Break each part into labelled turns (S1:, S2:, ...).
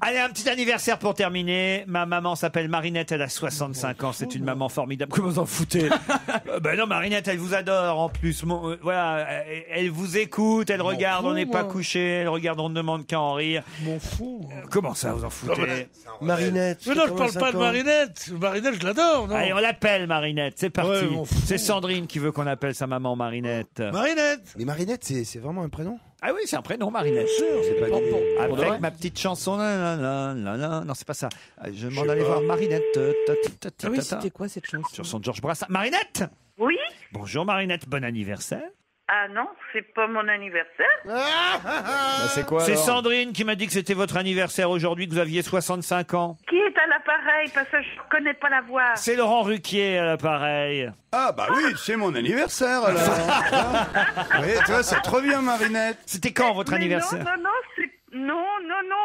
S1: Allez, un petit anniversaire pour terminer. Ma maman s'appelle Marinette, elle a 65 ans. C'est une maman formidable. Comment vous en foutez? Ben non, Marinette, elle vous adore en plus. Voilà, elle vous écoute, elle regarde, on n'est pas couché, elle regarde, on ne demande qu'à en rire.
S2: M'en fous.
S1: Comment ça, vous en foutez?
S3: Marinette.
S2: Mais non, je parle pas de Marinette. Marinette, je l'adore, non?
S1: Allez, on l'appelle Marinette, c'est parti.
S2: Ouais, m'en fous.
S1: C'est Sandrine qui veut qu'on appelle sa maman Marinette.
S2: Marinette.
S3: Mais Marinette, c'est vraiment un prénom?
S1: Ah oui, c'est un prénom, Marinette.
S3: C'est pas
S1: Avec ma petite chanson. Non, c'est pas ça. Je m'en allais voir Marinette.
S4: Ah oui, c'était quoi cette chanson?
S1: Sur son Georges Brassens. Marinette!
S5: Oui?
S1: Bonjour Marinette, bon anniversaire.
S5: Ah non, c'est pas mon anniversaire.
S6: C'est quoi
S1: C'est
S6: alors
S1: Sandrine qui m'a dit que c'était votre anniversaire aujourd'hui, que vous aviez 65 ans.
S5: Qui est à l'appareil? Parce que je connais pas la voix.
S1: C'est Laurent Ruquier à l'appareil.
S7: Ah bah oui, c'est mon anniversaire alors. Oui, toi, ça te revient, Marinette.
S1: C'était quand votre
S5: Mais
S1: anniversaire?
S5: Non, c'est... Non,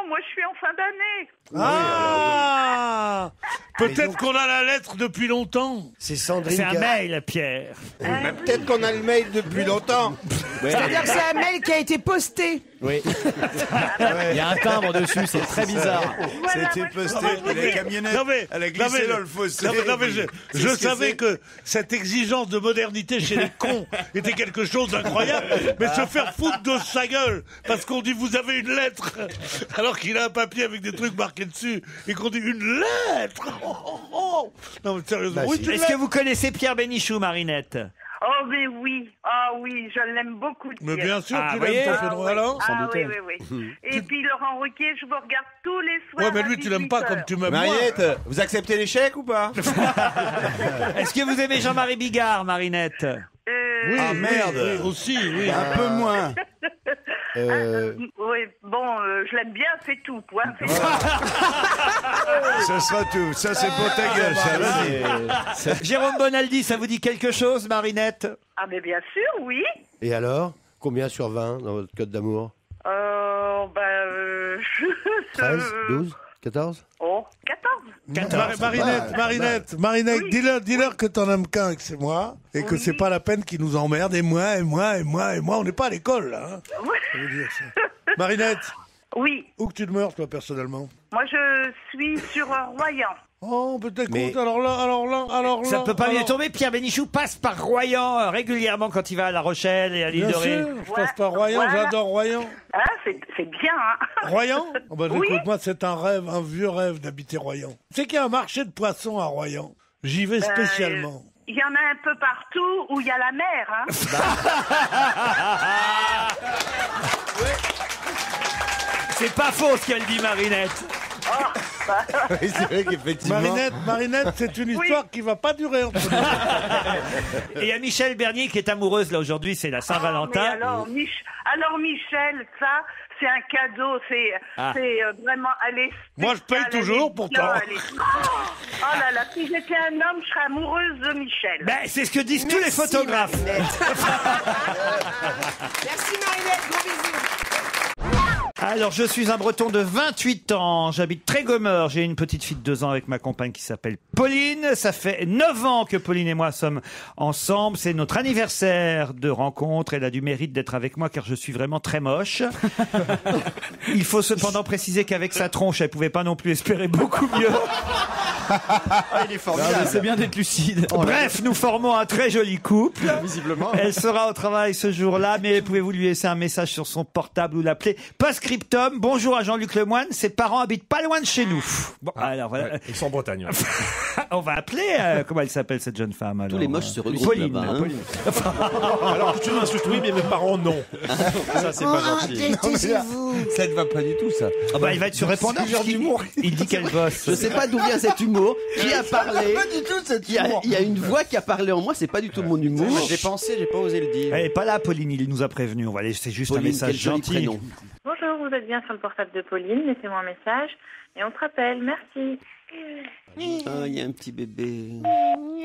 S5: moi je suis en fin d'année.
S2: Ah, peut-être qu'on a la lettre depuis longtemps.
S3: C'est Sandrine.
S1: C'est un mail, Pierre.
S3: Peut-être qu'on a le mail depuis longtemps.
S4: C'est-à-dire que c'est un mail qui a été posté.
S6: Oui. Il y a un timbre dessus, c'est très bizarre.
S7: C'était posté, la camionnette, elle a glissé dans le fossé.
S2: Je savais que cette exigence de modernité chez les cons était quelque chose d'incroyable, mais se faire foutre de sa gueule parce qu'on dit vous avez une lettre alors qu'il a un papier avec des trucs marqués dessus et qu'on dit une lettre. Non mais sérieusement, oui,
S1: Est-ce que vous connaissez Pierre Bénichou, Marinette?
S5: Oh mais oui, oui, je l'aime beaucoup.
S2: Mais bien sûr, tu
S1: voyez.
S2: l'aimes, ton Fédor, alors.
S5: Oui. Et puis Laurent Ruquier, je vous regarde tous les soirs.
S2: Ouais, mais lui,
S5: à
S2: tu l'aimes pas
S5: 18
S2: comme tu m'aimes moi.
S3: Marinette, vous acceptez l'échec ou pas?
S1: Est-ce que vous aimez Jean-Marie Bigard, Marinette?
S2: Oui,
S7: Ah, merde.
S2: oui, aussi, oui.
S7: Un peu moins.
S5: Oui, bon, je l'aime bien, c'est tout. Point.
S7: Ça sera tout. Ça, c'est pour ta gueule, ça.
S1: Jérôme Bonaldi, ça vous dit quelque chose, Marinette?
S5: Ah mais bien sûr, oui.
S3: Et alors? Combien sur 20 dans votre code d'amour? 13, 12, 14?
S5: Oh, 14.
S2: Marinette,
S5: Oui.
S2: dis-leur que t'en aimes qu'un, que c'est moi, et que c'est pas la peine qu'ils nous emmerdent, et moi, on n'est pas à l'école, là. Hein.
S5: Oui.
S2: Ça veut dire ça. Marinette,
S5: Oui,
S2: où que tu demeures, toi, personnellement?
S5: moi je suis sur Royan.
S2: Oh, peut-être
S3: Mais-
S2: écoute, alors là.
S1: Ça ne peut pas bien tomber. Pierre Bénichou passe par Royan régulièrement quand il va à La Rochelle et à l'île
S2: Bien
S1: de Ré.
S2: sûr, je passe par Royan,
S5: Voilà.
S2: j'adore Royan.
S5: Ah, c'est bien, hein.
S2: Royan? Oh bah,
S5: Oui.
S2: écoute, moi, c'est un rêve, un vieux rêve d'habiter Royan. C'est qu'il y a un marché de poissons à Royan. J'y vais spécialement.
S5: Il y en a un peu partout où il y a la mer, hein.
S1: C'est pas faux ce qu'elle dit, Marinette.
S3: Oui, c'est vrai qu'effectivement.
S2: Marinette, c'est une histoire qui va pas durer entre nous.
S1: Et il y a Michel Bernier qui est amoureuse là aujourd'hui, c'est la
S5: Mais
S1: Saint-Valentin.
S5: alors, Michel, ça, c'est un cadeau, c'est vraiment, elle est
S2: Moi, je paye
S5: spéciale,
S2: toujours,
S5: elle est
S2: pourtant.
S5: bien, elle est- Oh là là, si j'étais un homme, je serais amoureuse de Michel.
S1: Ben, c'est ce que disent tous les photographes.
S4: Merci Marinette, gros bisous.
S1: Alors, je suis un breton de 28 ans. J'habite Trégomeur. J'ai une petite fille de 2 ans avec ma compagne qui s'appelle Pauline. Ça fait 9 ans que Pauline et moi sommes ensemble. C'est notre anniversaire de rencontre. Elle a du mérite d'être avec moi car je suis vraiment très moche. Il faut cependant préciser qu'avec sa tronche, elle pouvait pas non plus espérer beaucoup mieux.
S6: Il est formidable. C'est bien d'être lucide.
S1: Bref, nous formons un très joli couple.
S6: Visiblement.
S1: Elle sera au travail ce jour-là, mais pouvez-vous lui laisser un message sur son portable ou l'appeler? Post-scriptum, bonjour à Jean-Luc Lemoyne, ses parents habitent pas loin de chez nous. Bon, alors voilà.
S6: Ils sont en Bretagne.
S1: On va appeler, comment elle s'appelle cette jeune femme alors?
S8: Tous les moches se regroupent
S1: Pauline.
S8: là-bas, hein.
S1: Pauline.
S6: Alors que tu m'insultes, oui, mais mes parents, non. Ça, c'est pas gentil.
S3: Ça ne va pas du tout, ça.
S1: Ah bah, il va être sur répondeur. Il dit qu'elle bosse.
S8: Je sais pas d'où vient cet humour. Qui a parlé?
S3: Pas du tout, cette
S8: Il y a une voix qui a parlé en moi, c'est pas du tout mon humour.
S6: J'ai pensé, j'ai pas osé le dire.
S1: Elle est pas là, Pauline, il nous a prévenu. On va laisser juste un
S8: Pauline,
S1: message
S8: quel joli
S1: gentil.
S8: prénom.
S9: Bonjour, vous êtes bien sur le portable de Pauline, laissez-moi un message et on te rappelle, merci.
S8: Ah, il y a un petit bébé.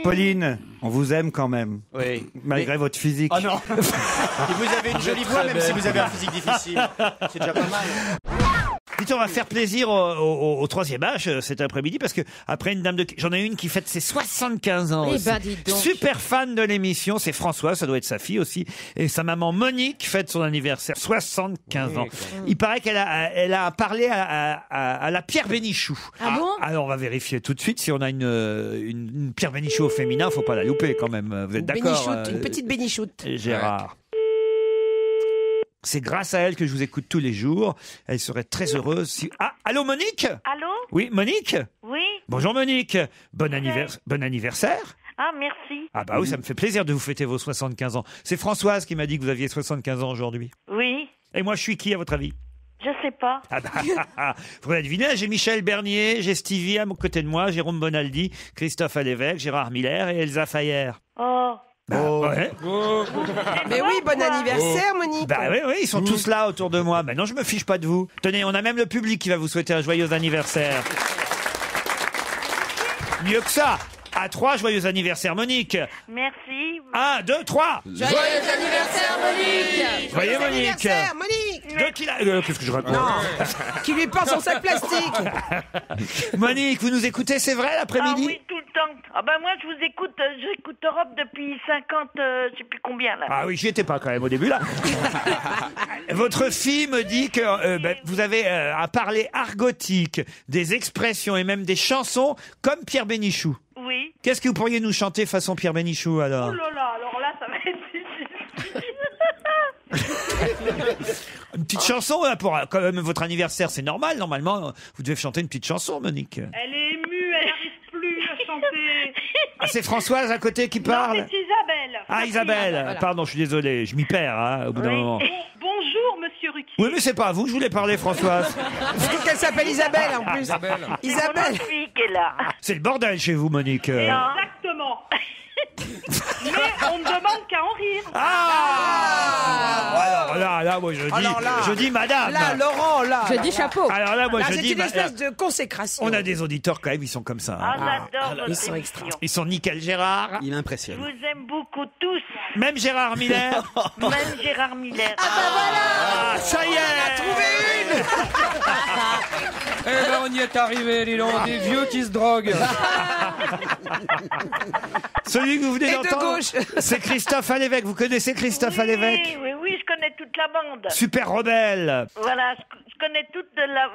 S1: Pauline, on vous aime quand même.
S6: Oui.
S1: Malgré votre physique.
S6: Oh non. Et vous avez une jolie voix, même si vous avez un physique difficile. C'est déjà pas mal.
S1: Dites, on va faire plaisir au troisième âge cet après-midi parce que après une dame de, j'en ai une qui fête ses 75 ans.
S10: Eh
S1: aussi.
S10: ben, dis donc.
S1: Super fan de l'émission, c'est Françoise, ça doit être sa fille aussi, et sa maman Monique fête son anniversaire, 75 ans. Il paraît qu'elle a parlé à la Pierre Bénichou.
S10: Ah bon?
S1: Alors on va vérifier tout de suite si on a une Pierre Bénichou au féminin, faut pas la louper quand même. Vous êtes d'accord?
S4: Bénichoute, une petite bénichoute.
S1: Gérard. C'est grâce à elle que je vous écoute tous les jours. Elle serait très heureuse si... Ah, allô Monique?
S5: Allô?
S1: Oui, Monique?
S5: Oui?
S1: Bonjour Monique. Bon anniversaire.
S5: Ah, merci.
S1: Ah bah oui, ça me fait plaisir de vous fêter vos 75 ans. C'est Françoise qui m'a dit que vous aviez 75 ans aujourd'hui.
S5: Oui?
S1: Et moi, je suis qui à votre avis?
S5: Je sais pas.
S1: Ah bah, faudrait deviner, j'ai Michel Bernier, j'ai Stevie à côté de moi, Jérôme Bonaldi, Christophe Alévèque, Gérard Miller et Elsa Fayer.
S5: Oh.
S1: Ouais.
S4: Mais oui, bon anniversaire, Monique.
S1: Bah oui, ils sont tous là autour de moi. Mais non, je me fiche pas de vous. Tenez, on a même le public qui va vous souhaiter un joyeux anniversaire. Mieux que ça. À 3, joyeux anniversaire Monique.
S5: Merci.
S1: 1, 2, 3.
S10: Joyeux anniversaire, Monique.
S1: Joyeux Monique.
S4: Anniversaire, Monique.
S1: Deux qu'il a... Qu'est-ce que je raconte?
S4: Non, qui lui porte son sac plastique.
S1: Monique, vous nous écoutez, c'est vrai,
S5: Ah
S1: l'après-midi?
S5: oui, tout le temps. Ah ben moi, je vous écoute, j'écoute Europe depuis 50, je sais plus combien là.
S1: Ah oui, j'y étais pas quand même au début là. Votre fille me dit que vous avez un parler argotique, des expressions et même des chansons comme Pierre Bénichou.
S5: Oui.
S1: Qu'est-ce que vous pourriez nous chanter façon Pierre Bénichou alors?
S5: Oh là là, alors là, ça va être difficile.
S1: Une petite chanson là, pour quand même votre anniversaire, c'est normal. Normalement, vous devez chanter une petite chanson, Monique.
S5: Elle est émue, elle n'arrive plus à chanter.
S1: Ah, c'est Françoise à côté qui parle?
S5: Non, c'est Isabelle.
S1: Ah, Isabelle.
S10: Voilà.
S1: Pardon, je suis désolé, je m'y perds au bout d'un moment.
S5: Bonjour, monsieur Ruquier.
S1: Oui, mais c'est pas à vous que je voulais parler, Françoise.
S4: Surtout qu'elle s'appelle Isabelle en plus.
S5: C'est
S4: Isabelle.
S5: mon fille qui est là.
S1: C'est le bordel chez vous, Monique.
S5: Exactement. Mais on ne demande qu'à en rire.
S1: Alors là, moi
S4: Alors là.
S1: je dis madame.
S4: Là, Laurent, là.
S10: Je dis chapeau.
S1: Alors là, moi
S4: Là,
S1: je
S4: c'est
S1: dis
S4: une espèce de consécration.
S1: on a des auditeurs quand même, ils sont comme ça.
S5: Ah,
S1: hein.
S5: j'adore votre
S4: ils sont
S5: émission.
S1: Ils sont nickel Gérard,
S8: Il
S5: Je
S8: impressionne.
S5: vous aime beaucoup tous.
S1: même Gérard Miller.
S5: Même Gérard Miller.
S1: Ah, ça y est.
S4: Trouvé une.
S11: Eh ben, on y est arrivé, dis donc, des vieux qui se droguent.
S1: Celui que vous venez
S4: Et de
S1: d'entendre,
S4: gauche.
S1: c'est Christophe Alévèque. Vous connaissez Christophe Alévèque?
S5: Oui, je connais toute la bande.
S1: Super Rebelle.
S5: Voilà, je connais toute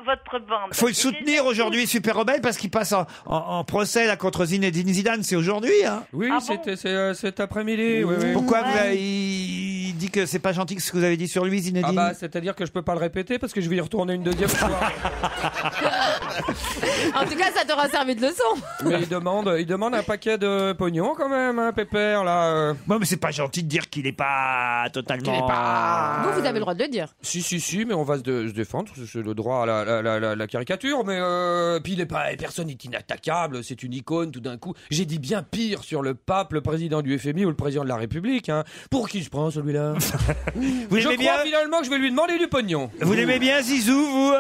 S5: votre bande.
S1: Faut le soutenir aujourd'hui, Super Rebelle, parce qu'il passe en procès là, contre Zinedine Zidane. C'est aujourd'hui, hein?
S11: Oui,
S5: Ah
S11: c'était cet après-midi. Oui, oui.
S1: Pourquoi il dit que c'est pas gentil ce que vous avez dit sur lui, Zinedine?
S11: Ah bah, c'est-à-dire que je peux pas le répéter parce que je vais y retourner une deuxième fois.
S10: En tout cas, ça t'aura servi de leçon.
S11: Mais il demande un paquet de pognon quand même, hein, Pépère, là.
S1: Bon, mais c'est pas gentil de dire qu'il est pas totalement.
S10: Vous avez le droit de le dire.
S11: Si, mais on va se défendre, c'est le droit à la caricature, mais puis il est pas, personne n'est inattaquable, c'est une icône tout d'un coup. J'ai dit bien pire sur le pape, le président du FMI ou le président de la République, hein. Pour qui je prends celui-là?
S1: Vous
S11: Je
S1: l'aimez
S11: crois
S1: bien?
S11: finalement que je vais lui demander du pognon.
S1: Vous l'aimez bien, Zizou, vous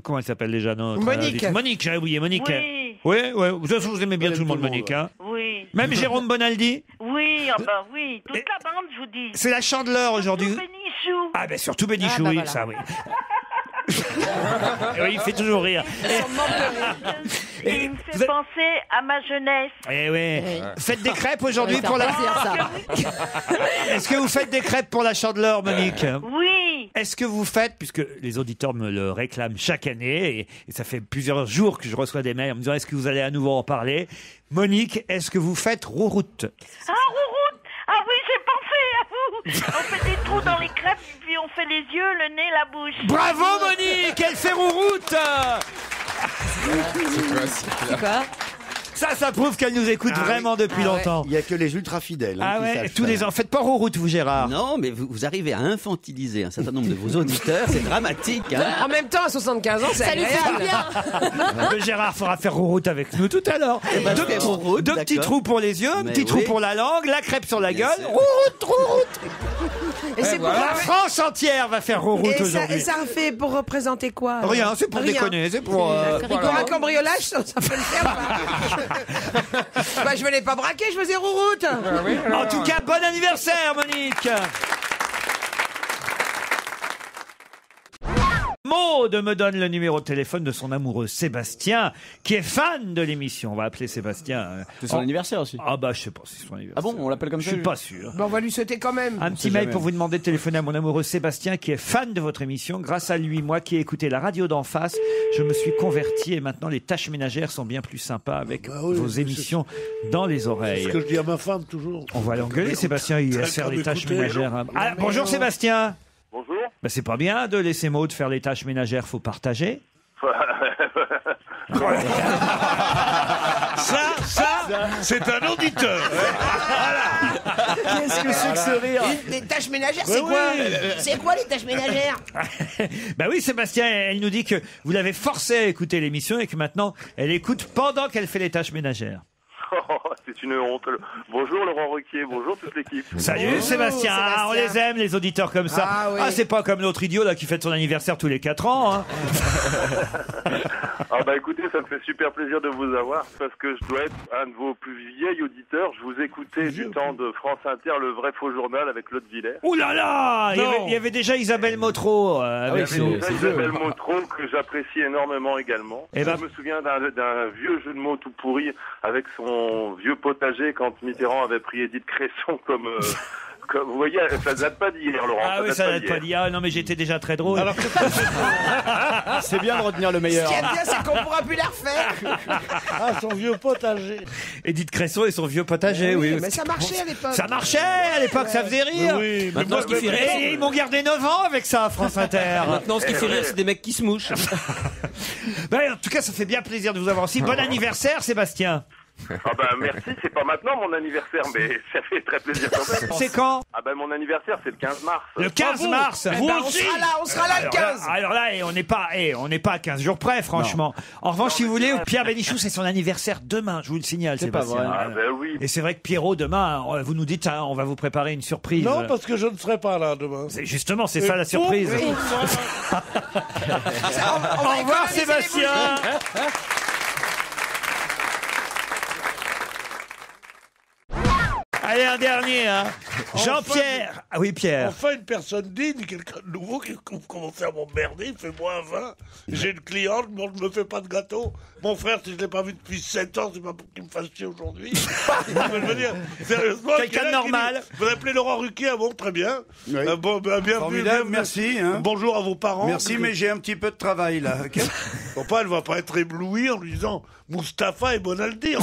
S1: comment elle s'appelle déjà, notre
S4: Monique.
S1: Monique, j'ai oublié, Monique.
S5: Oui.
S1: Ouais. De toute façon, vous aimez bien tout le monde, Monique. Hein.
S5: Oui.
S1: Même Jérôme Bonaldi.
S5: Oui, enfin oui, toute la bande, je vous dis.
S1: C'est la Chandeleur aujourd'hui.
S5: Bénichou.
S1: Ah ben surtout Bénichou,
S10: Ah, bah
S1: oui,
S10: voilà.
S1: ça oui. Oui, il fait toujours rire.
S5: Et il me fait penser à ma jeunesse.
S1: Eh oui. Faites des crêpes aujourd'hui
S10: Ça
S1: pour
S10: va
S1: la.
S10: faire plaisir, ça.
S1: Est-ce que vous faites des crêpes pour la Chandeleur, Monique?
S5: Oui.
S1: Est-ce que vous faites, puisque les auditeurs me le réclament chaque année, et ça fait plusieurs jours que je reçois des mails en me disant est-ce que vous allez à nouveau en parler? Monique, est-ce que vous faites rouroute?
S5: Ah, rouroute. Ah oui, j'ai pensé à vous. On fait des trous dans les crêpes, puis on fait les yeux, le nez, la bouche.
S1: Bravo Monique, elle fait rouroute.
S10: C'est quoi?
S1: Ça prouve qu'elle nous écoute vraiment depuis longtemps.
S3: Il n'y a que les ultra fidèles.
S1: Ah
S3: qui
S1: ouais,
S3: savent
S1: tous les
S3: faire.
S1: ans. Faites pas rouroute, vous, Gérard.
S8: Non, mais vous arrivez à infantiliser un certain nombre de vos auditeurs, c'est dramatique. Hein.
S4: En même temps, à 75 ans, c'est
S10: Ça lui fait
S4: agréable.
S10: bien.
S1: Gérard fera faire rouroute avec nous tout à l'heure.
S8: ben,
S1: Deux
S8: je fais rouroute,
S1: deux petits
S8: d'accord.
S1: trous pour les yeux, un
S8: Mais
S1: petit trou
S8: oui.
S1: pour la langue, la crêpe sur la
S8: Bien
S1: gueule.
S8: sûr.
S1: Rouroute.
S4: Et c'est pour
S1: La France entière va faire rouroute
S4: et
S1: aujourd'hui.
S4: ça fait pour représenter quoi alors?
S1: Rien, c'est pour
S4: Rien.
S1: déconner, c'est pour.
S4: Pour un cambriolage, ça peut le faire ou pas? Bah, je venais pas braquer, je faisais rouroute.
S1: En tout cas, bon anniversaire, Monique. Mon Maude me donne le numéro de téléphone de son amoureux Sébastien, qui est fan de l'émission. On va appeler Sébastien.
S8: C'est son anniversaire aussi.
S1: Ah bah je sais pas si c'est son anniversaire.
S8: Ah bon, on l'appelle comme
S1: Je
S8: ça
S1: suis pas sûr.
S4: Bon, on va lui souhaiter quand même.
S1: Un petit mail pour vous demander de téléphoner à mon amoureux Sébastien qui est fan de votre émission. Grâce à lui, moi qui ai écouté la radio d'en face, je me suis converti et maintenant les tâches ménagères sont bien plus sympas avec vos émissions dans les
S2: C'est
S1: oreilles.
S2: ce que je dis à ma femme toujours.
S1: On va l'engueuler, Sébastien, il va faire les tâches ménagères. Ah, bonjour Sébastien.
S12: Bonjour.
S1: Bah, c'est pas bien de laisser Maud faire les tâches ménagères, faut partager.
S2: Ça, c'est un auditeur.
S1: Qu'est-ce que c'est que ce rire?
S4: Les tâches ménagères,
S2: Ouais,
S4: c'est quoi
S2: oui.
S4: C'est quoi les tâches ménagères?
S1: Bah oui, Sébastien, elle nous dit que vous l'avez forcée à écouter l'émission et que maintenant elle écoute pendant qu'elle fait les tâches ménagères.
S12: C'est une honte. Bonjour Laurent Ruquier, bonjour toute l'équipe.
S1: Salut Sébastien. Ah, on les aime les auditeurs comme ça.
S4: Ah, oui.
S1: C'est pas comme l'autre idiot là qui fête son anniversaire tous les 4 ans. Hein.
S12: Ah bah écoutez, ça me fait super plaisir de vous avoir parce que je dois être un de vos plus vieils auditeurs. Je vous écoutais du temps de France Inter, le vrai faux journal avec Claude Villers.
S1: Ouh là là, il y avait déjà Isabelle Motro avec nous.
S12: Isabelle Motro que j'apprécie énormément également.
S1: Eh ben-
S12: Je me souviens d'un vieux jeu de mots tout pourri avec son vieux potager quand Mitterrand avait pris Édith Cresson comme vous voyez, ça date pas d'hier, Laurent.
S1: Ah oui, ça date pas d'hier. Ah non, mais j'étais déjà très drôle.
S2: Alors,
S3: C'est bien de retenir le
S4: Ce
S3: meilleur.
S4: qui est bien, c'est qu'on pourra plus la refaire.
S2: son vieux potager.
S1: Édith Cresson et son vieux potager, oui.
S4: Mais ça marchait à l'époque.
S1: Ça marchait à l'époque, ça faisait rire.
S2: Oui,
S8: Maintenant, ce qui fait rire,
S1: Et ils m'ont gardé 9 ans avec ça, France Inter.
S8: Maintenant, ce qui fait rire, c'est des mecs qui se mouchent.
S1: Ben, en tout cas, ça fait bien plaisir de vous avoir aussi. Bon anniversaire, Sébastien.
S12: Ah bah merci, c'est pas maintenant mon anniversaire, mais ça fait très plaisir quand même.
S1: C'est quand?
S12: Ah bah mon anniversaire c'est le 15 mars.
S1: Le 15 mars.
S4: Eh ben, on sera là le 15.
S1: Alors là, on n'est pas à 15 jours près, franchement. En revanche, si vous voulez, Pierre Bénichou, c'est son anniversaire demain, je vous le signale,
S8: C'est pas
S1: Sébastien.
S8: vrai.
S12: Ah bah oui.
S1: Et c'est vrai que Pierrot, demain, vous nous dites, on va vous préparer une surprise.
S2: Non, parce que je ne serai pas là demain.
S1: Justement, c'est ça la surprise.
S4: Oui.
S1: Au revoir, Sébastien. Allez, un dernier, hein. Jean-Pierre. Ah oui, Pierre.
S2: Enfin, une personne digne, quelqu'un de nouveau qui commence à m'emmerder, il fait moins 20. J'ai une cliente, mais on ne me fait pas de gâteau. Mon frère, si je ne l'ai pas vu depuis 7 ans, c'est pas pour qu'il me fasse chier aujourd'hui. Je veux dire, sérieusement.
S1: Quelqu'un de normal.
S2: Vous appelez Laurent Ruquier, bon, très bien.
S7: Oui.
S2: Bienvenue.
S7: Formidable, merci. Hein.
S2: Bonjour à vos parents.
S7: Merci, mais j'ai un petit peu de travail là. ok
S2: Papa, elle va pas être éblouie en lui disant Mustapha et Bonaldi.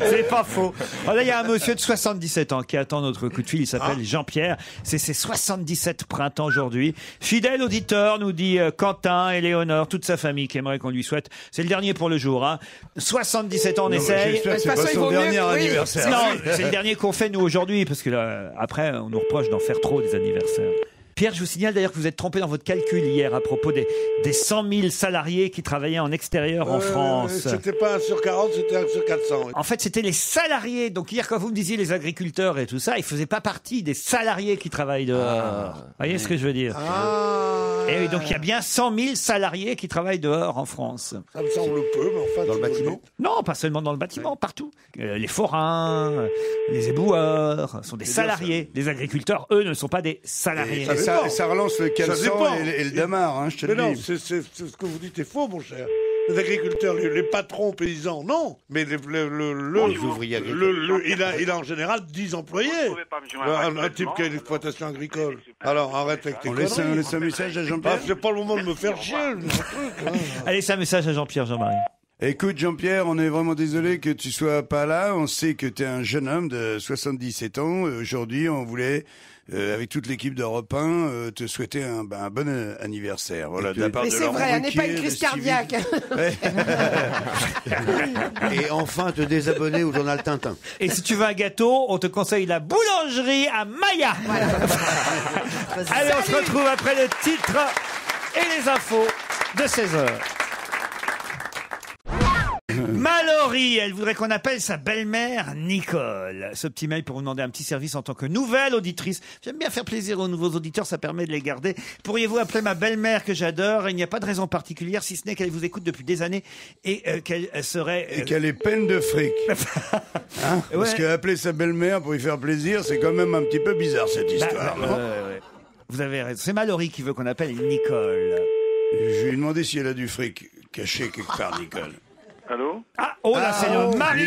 S1: C'est pas faux. Alors là, il y a un monsieur de 77 ans qui attend notre coup de fil. Il s'appelle Jean-Pierre. C'est ses 77 printemps aujourd'hui. Fidèle auditeur, nous dit Quentin, Éléonore, toute sa famille qui aimerait qu'on lui souhaite. C'est le dernier pour le jour. Hein. 77 ans, on essaye.
S7: J'espère que c'est
S4: De toute
S7: pas
S4: façon, il
S7: son
S4: vaut mieux
S7: dernier
S4: que- oui.
S7: anniversaire.
S1: Non, c'est le dernier qu'on fait nous aujourd'hui parce que là, après, on nous reproche d'en faire trop des anniversaires. Pierre, je vous signale d'ailleurs que vous êtes trompé dans votre calcul hier à propos des 100 000 salariés qui travaillaient en extérieur en France.
S2: C'était pas 1 sur 40, c'était 1 sur 400. oui.
S1: En fait, c'était les salariés. Donc hier, quand vous me disiez les agriculteurs et tout ça, ils faisaient pas partie des salariés qui travaillent dehors. Vous voyez ce que je veux dire Et oui, donc il y a bien 100 000 salariés qui travaillent dehors en France.
S2: Ça me semble peu, mais enfin...
S3: Dans le bâtiment
S1: Non, pas seulement dans le bâtiment, partout. Les forains, les éboueurs sont des salariés. Les agriculteurs, eux, ne sont pas des salariés.
S7: Et ça relance le
S2: Ça
S7: caleçon
S2: dépend.
S7: et le damar, hein, je te
S2: Mais
S7: le
S2: non,
S7: dis.
S2: c'est ce que vous dites est faux, mon cher. Les agriculteurs, les patrons paysans, non. Mais les
S3: ouvriers
S2: il a en général 10 employés. Un type qui a une exploitation agricole. Alors arrête avec tes
S7: On
S2: conneries.
S7: laisse un message à Jean-Pierre.
S2: C'est pas le moment de me faire chier. le truc, hein.
S1: Allez, c'est un message à Jean-Pierre, Jean-Marie.
S7: Écoute Jean-Pierre, on est vraiment désolé que tu sois pas là. On sait que tu es un jeune homme de 77 ans. Aujourd'hui, on voulait, avec toute l'équipe d'Europe 1, te souhaiter un bon anniversaire. Voilà, de la part
S4: Mais
S7: de
S4: c'est
S7: Laurent
S4: vrai, elle n'est pas
S7: Ruquier,
S4: une crise
S7: de Stevie.
S4: cardiaque.
S3: Et enfin te désabonner au journal Tintin.
S1: Et si tu veux un gâteau, on te conseille la boulangerie à Maya. Allez, on se retrouve après le titre et les infos de 16h. Mallory, elle voudrait qu'on appelle sa belle-mère Nicole. Ce petit mail pour vous demander un petit service en tant que nouvelle auditrice. J'aime bien faire plaisir aux nouveaux auditeurs, ça permet de les garder. Pourriez-vous appeler ma belle-mère que j'adore? Il n'y a pas de raison particulière, si ce n'est qu'elle vous écoute depuis des années et qu'elle serait...
S7: Et qu'elle est pleine de fric. Hein Parce
S1: Ouais.
S7: qu'appeler sa belle-mère pour lui faire plaisir, c'est quand même un petit peu bizarre cette histoire.
S1: ouais. Vous avez raison. C'est Mallory qui veut qu'on appelle Nicole.
S7: Je lui ai demandé si elle a du fric caché quelque part, Nicole.
S12: Allô?
S1: Ah, oh là, c'est le mari,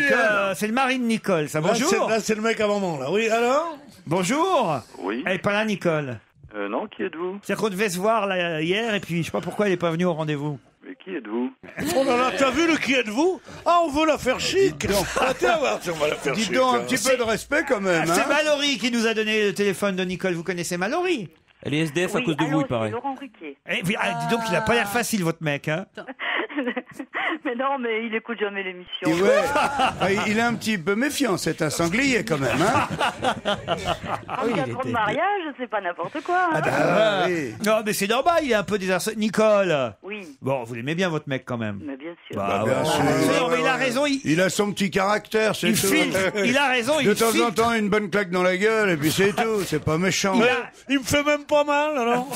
S1: c'est le mari de Nicole. Ça, bonjour.
S2: Là, c'est le mec à maman, là. Oui, alors?
S1: Bonjour.
S12: Oui.
S1: Elle est pas là, Nicole.
S12: Non, qui êtes-vous?
S1: C'est-à-dire qu'on devait se voir là, hier et puis je sais pas pourquoi elle est pas venue au rendez-vous.
S12: Mais qui êtes-vous?
S2: Oh là là, t'as vu le qui êtes-vous? Ah, on veut la faire chic. Ah, tiens, on va la faire chic.
S7: Dites donc un petit peu de respect quand même.
S1: C'est
S7: Hein.
S1: Mallory qui nous a donné le téléphone de Nicole. Vous connaissez Mallory?
S8: Elle est SDF à cause de vous, il paraît.
S9: Laurent Ruquier.
S1: Eh, dis donc, il a pas l'air facile, votre mec. Hein.
S9: Mais non, mais il écoute jamais l'émission.
S7: Et ouais, il est un petit peu méfiant, c'est un sanglier quand même. Hein.
S9: En 4 ans de mariage, c'est pas n'importe quoi. Hein.
S7: Oui.
S1: Non, mais c'est normal, il est un peu désarçonné. Nicole.
S9: Oui.
S1: Bon, vous l'aimez bien, votre mec, quand même.
S9: Mais bien sûr.
S1: Bah,
S7: Bien sûr.
S1: Non, mais il a raison.
S7: Il a son petit caractère, c'est
S1: Il
S7: tout.
S1: filtre. Il a raison.
S7: De
S1: Il
S7: temps en
S1: filtre.
S7: temps, une bonne claque dans la gueule, et puis c'est tout. C'est pas méchant.
S2: Il me fait même pas mal, alors.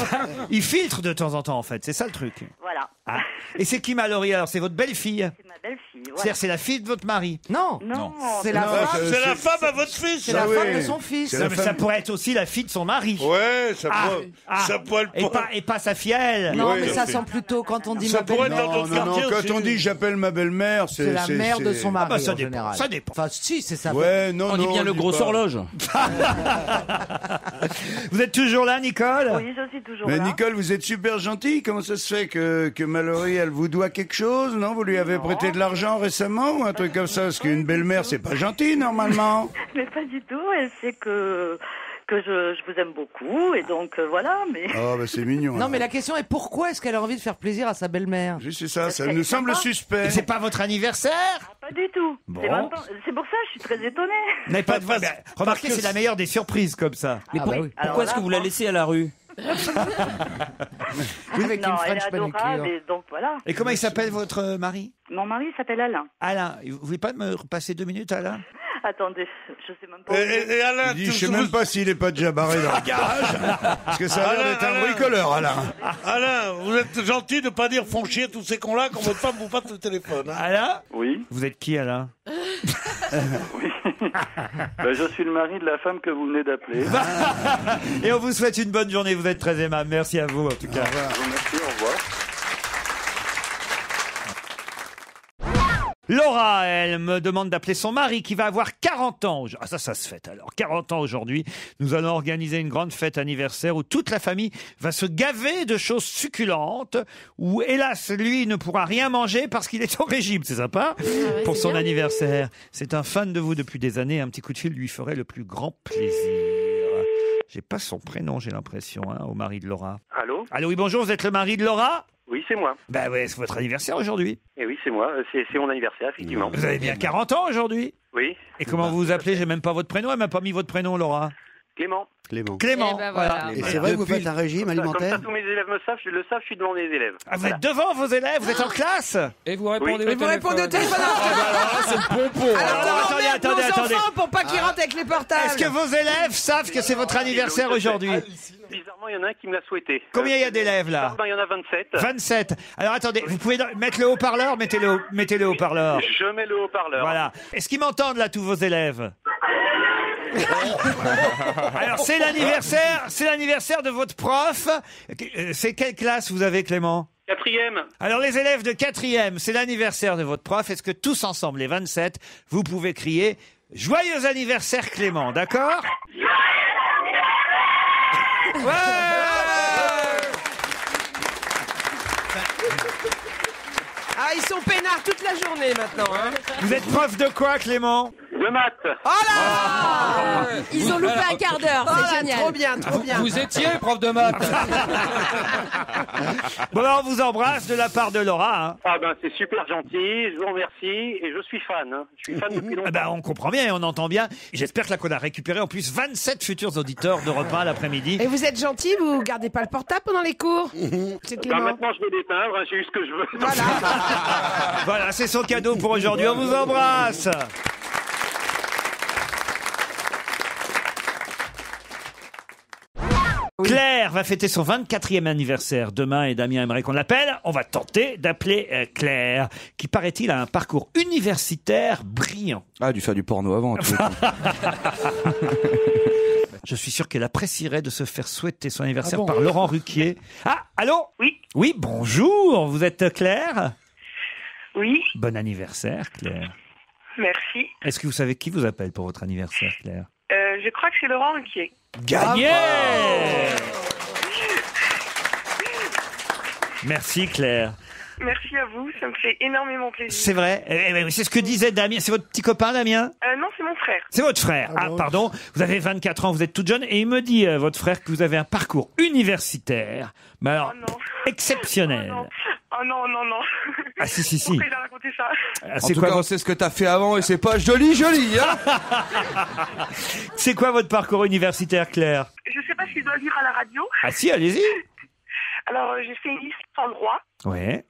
S1: Il filtre de temps en temps, en fait. C'est ça le truc.
S9: Voilà.
S1: Ah. Et c'est qui Mallory alors? C'est votre belle-fille?
S9: C'est ma belle-fille. Voilà.
S1: C'est-à-dire c'est la fille de votre mari?
S4: Non.
S9: Non,
S4: C'est la femme.
S2: C'est la femme à votre fils.
S4: C'est la
S7: oui.
S4: femme de son fils.
S7: C'est
S1: Non,
S7: la
S1: mais
S7: femme-
S1: ça pourrait être aussi la fille de son mari.
S2: Ouais, ça
S1: Ah,
S2: pourrait,
S1: ah.
S2: ça pourrait le
S1: Et pas sa fille à elle.
S4: Non,
S2: Oui,
S4: mais ça
S2: c'est-
S4: sent plutôt quand on dit
S2: Ça
S4: ma
S2: pourrait être
S4: belle-mère.
S2: dans
S7: Non,
S2: d'autres
S7: non, non,
S2: quartiers
S7: quand on
S2: aussi.
S7: dit j'appelle ma belle-mère,
S4: C'est la mère de son mari
S1: Ah bah, ça
S4: en
S1: dépend,
S4: général.
S1: ça dépend.
S4: Enfin, si, c'est ça.
S7: Ouais, non,
S8: On dit
S7: non.
S8: bien le
S7: dis
S8: gros
S7: pas.
S8: horloge.
S1: Vous êtes toujours là, Nicole?
S9: Oui, je suis toujours
S7: Mais
S9: là.
S7: Nicole, vous êtes super gentille. Comment ça se fait que Mallory, elle vous doit quelque chose? Non, vous lui avez prêté de l'argent récemment ou un truc comme ça? Parce qu'une belle-mère, c'est pas gentil normalement.
S9: Mais pas du tout. Elle sait que je vous aime beaucoup et donc voilà. Mais
S7: Oh, bah c'est mignon.
S4: Non, mais la question est pourquoi est-ce qu'elle a envie de faire plaisir à sa belle-mère?
S7: Oui, c'est ça, ça
S9: C'est
S7: nous semble
S9: sympa.
S7: suspect.
S1: Et c'est pas votre anniversaire?
S9: pas du tout.
S1: Bon.
S9: C'est pour ça que je suis très étonnée.
S1: Vous n'avez pas de
S2: Parce-
S1: ben, remarquez,
S2: parce que
S1: c'est la meilleure des surprises comme ça.
S8: Mais
S4: Ah
S8: pour-
S4: bah oui.
S8: pourquoi est-ce que vous la laissez à la rue?
S4: Avec
S9: Non,
S4: une
S9: elle est
S4: French
S9: adorable
S4: manicure.
S9: et donc voilà.
S1: Et comment il s'appelle votre mari?
S9: Mon mari s'appelle Alain.
S1: Alain. Vous voulez pas me passer 2 minutes, Alain?
S9: Attendez, je sais même pas.
S2: Et Alain,
S7: Il dit, je sais même pas s'il est pas déjà barré dans le garage. Parce que ça a l'air d'être un
S2: Alain.
S7: bricoleur, Alain.
S2: Alain, vous êtes gentil de pas dire font chier tous ces cons-là quand votre femme vous passe le téléphone. Hein.
S1: Alain?
S12: Oui.
S1: Vous êtes qui, Alain?
S12: Ben, je suis le mari de la femme que vous venez d'appeler.
S1: Et on vous souhaite une bonne journée. Vous êtes très aimable. Merci à vous, en tout cas.
S12: Je vous remercie, au revoir.
S1: Laura, elle me demande d'appeler son mari qui va avoir 40 ans. Ah, ça se fête alors. 40 ans aujourd'hui. Nous allons organiser une grande fête anniversaire où toute la famille va se gaver de choses succulentes. Où, hélas, lui ne pourra rien manger parce qu'il est au régime. C'est sympa pour
S10: c'est
S1: son
S10: bien.
S1: anniversaire. C'est un fan de vous depuis des années. Un petit coup de fil lui ferait le plus grand plaisir. J'ai pas son prénom, j'ai l'impression, hein, au mari de Laura.
S12: Allô?
S1: Allô, oui, bonjour, vous êtes le mari de Laura?
S12: Oui, c'est moi.
S1: Ben ouais, c'est votre anniversaire aujourd'hui.
S12: Et oui, c'est moi. C'est mon anniversaire, effectivement.
S1: Vous avez bien 40 ans aujourd'hui.
S12: Oui.
S1: Et comment vous vous appelez? J'ai même pas votre prénom, elle m'a pas mis votre prénom, Laura.
S12: Clément.
S3: Clément.
S1: Clément.
S10: Eh ben voilà.
S3: Et c'est vrai que vous faites un régime
S12: Comme ça,
S3: alimentaire?
S12: tous mes élèves le savent, je suis devant mes élèves.
S1: Ah, vous êtes devant vos élèves? Vous êtes en classe?
S11: Et vous répondez
S9: Mais
S11: au
S9: vous répondez au téléphone.
S11: c'est le pompon.
S4: Alors
S1: Alors,
S4: qu'on
S1: attendez,
S4: emmerde
S1: attendez,
S4: nos
S1: attendez.
S4: enfants pour pas qu'ils rentrent avec les portables.
S1: Est-ce que vos élèves savent que c'est votre anniversaire aujourd'hui?
S12: Bizarrement, il y en a un qui me l'a souhaité.
S1: Combien il y a d'élèves là?
S12: Il y en a 27.
S1: 27. Alors attendez, vous pouvez mettre le haut-parleur? Mettez le haut-parleur.
S12: Je mets le haut-parleur.
S1: Voilà. Est-ce qu'ils m'entendent là, tous vos élèves? Alors c'est l'anniversaire de votre prof. C'est quelle classe vous avez, Clément?
S12: 4e.
S1: Alors les élèves de 4e, c'est l'anniversaire de votre prof. Est-ce que tous ensemble, les 27, vous pouvez crier « Joyeux anniversaire Clément », d'accord? Ouais!
S4: Ah, ils sont peinards toute la journée maintenant. Hein.
S1: Vous êtes prof de quoi, Clément?
S12: De maths.
S4: Oh là
S10: Ils ont loupé un quart d'heure,
S4: Oh
S10: c'est
S4: là,
S10: génial.
S4: trop bien, trop bien.
S11: Vous étiez prof de maths.
S1: Bon, alors, on vous embrasse de la part de Laura. Hein.
S12: Ah ben c'est super gentil, je vous remercie et je suis fan. Hein. Je suis fan depuis longtemps.
S1: Ah ben, on comprend bien et on entend bien. J'espère que là, qu'on a récupéré en plus 27 futurs auditeurs de repas l'après-midi.
S4: Et vous êtes gentil, vous gardez pas le portable pendant les cours? C'est
S12: Ben,
S4: Clément.
S12: maintenant je vais l'éteindre, hein, j'ai eu ce que je veux.
S4: Voilà.
S1: Voilà, c'est son cadeau pour aujourd'hui. On vous embrasse. Claire va fêter son 24e anniversaire demain et Damien aimerait qu'on l'appelle. On va tenter d'appeler Claire, qui paraît-il a un parcours universitaire brillant.
S8: Ah, dû faire du porno avant.
S1: Je suis sûr qu'elle apprécierait de se faire souhaiter son anniversaire
S13: bon
S1: par Laurent Ruquier. Ah, allô?
S5: Oui.
S1: Oui, bonjour, vous êtes Claire?
S5: Oui.
S1: Bon anniversaire, Claire.
S5: Merci.
S1: Est-ce que vous savez qui vous appelle pour votre anniversaire, Claire?
S5: Je crois que c'est Laurent Ruquier.
S1: Gagné! Merci, Claire.
S5: Merci à vous, ça me fait énormément plaisir.
S1: C'est vrai. C'est ce que disait Damien. C'est votre petit copain, Damien?
S5: Non, c'est mon frère.
S1: C'est votre frère. Ah, pardon. Vous avez 24 ans, vous êtes toute jeune. Et il me dit, votre frère, que vous avez un parcours universitaire. Mais alors, exceptionnel.
S5: Oh non, non, non.
S1: Ah, si.
S5: Pourquoi il a raconté ça?
S1: Ah,
S14: En tout cas, on sait ce que t'as fait avant et c'est pas joli, hein.
S1: C'est quoi votre parcours universitaire, Claire?
S5: Je sais pas si je dois le dire à la radio.
S1: Ah si, allez-y.
S5: Alors, j'ai fait une licence en droit,
S1: Ouais,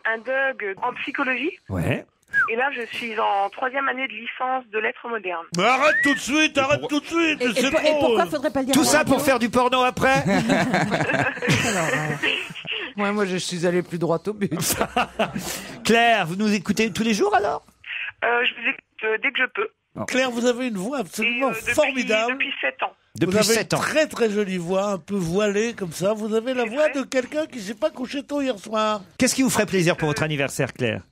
S5: un DUG en psychologie,
S1: ouais.
S5: et là, je suis en 3e année de licence de lettres modernes.
S2: Mais arrête tout de suite, c'est trop.
S10: Et pourquoi faudrait pas le dire
S1: Tout
S10: à la
S1: ça
S10: radio
S1: pour faire du porno après?
S4: Moi, je suis allé plus droit au but.
S1: Claire, vous nous écoutez tous les jours alors?
S5: Je vous écoute dès que je peux.
S2: Claire, vous avez une voix absolument formidable.
S5: Depuis 7 ans.
S1: Depuis
S2: vous avez
S1: 7 ans.
S2: Une très très jolie voix, un peu voilée comme ça. Vous avez la voix de quelqu'un qui s'est pas couché tôt hier soir.
S1: Qu'est-ce qui vous ferait plaisir pour votre anniversaire, Claire?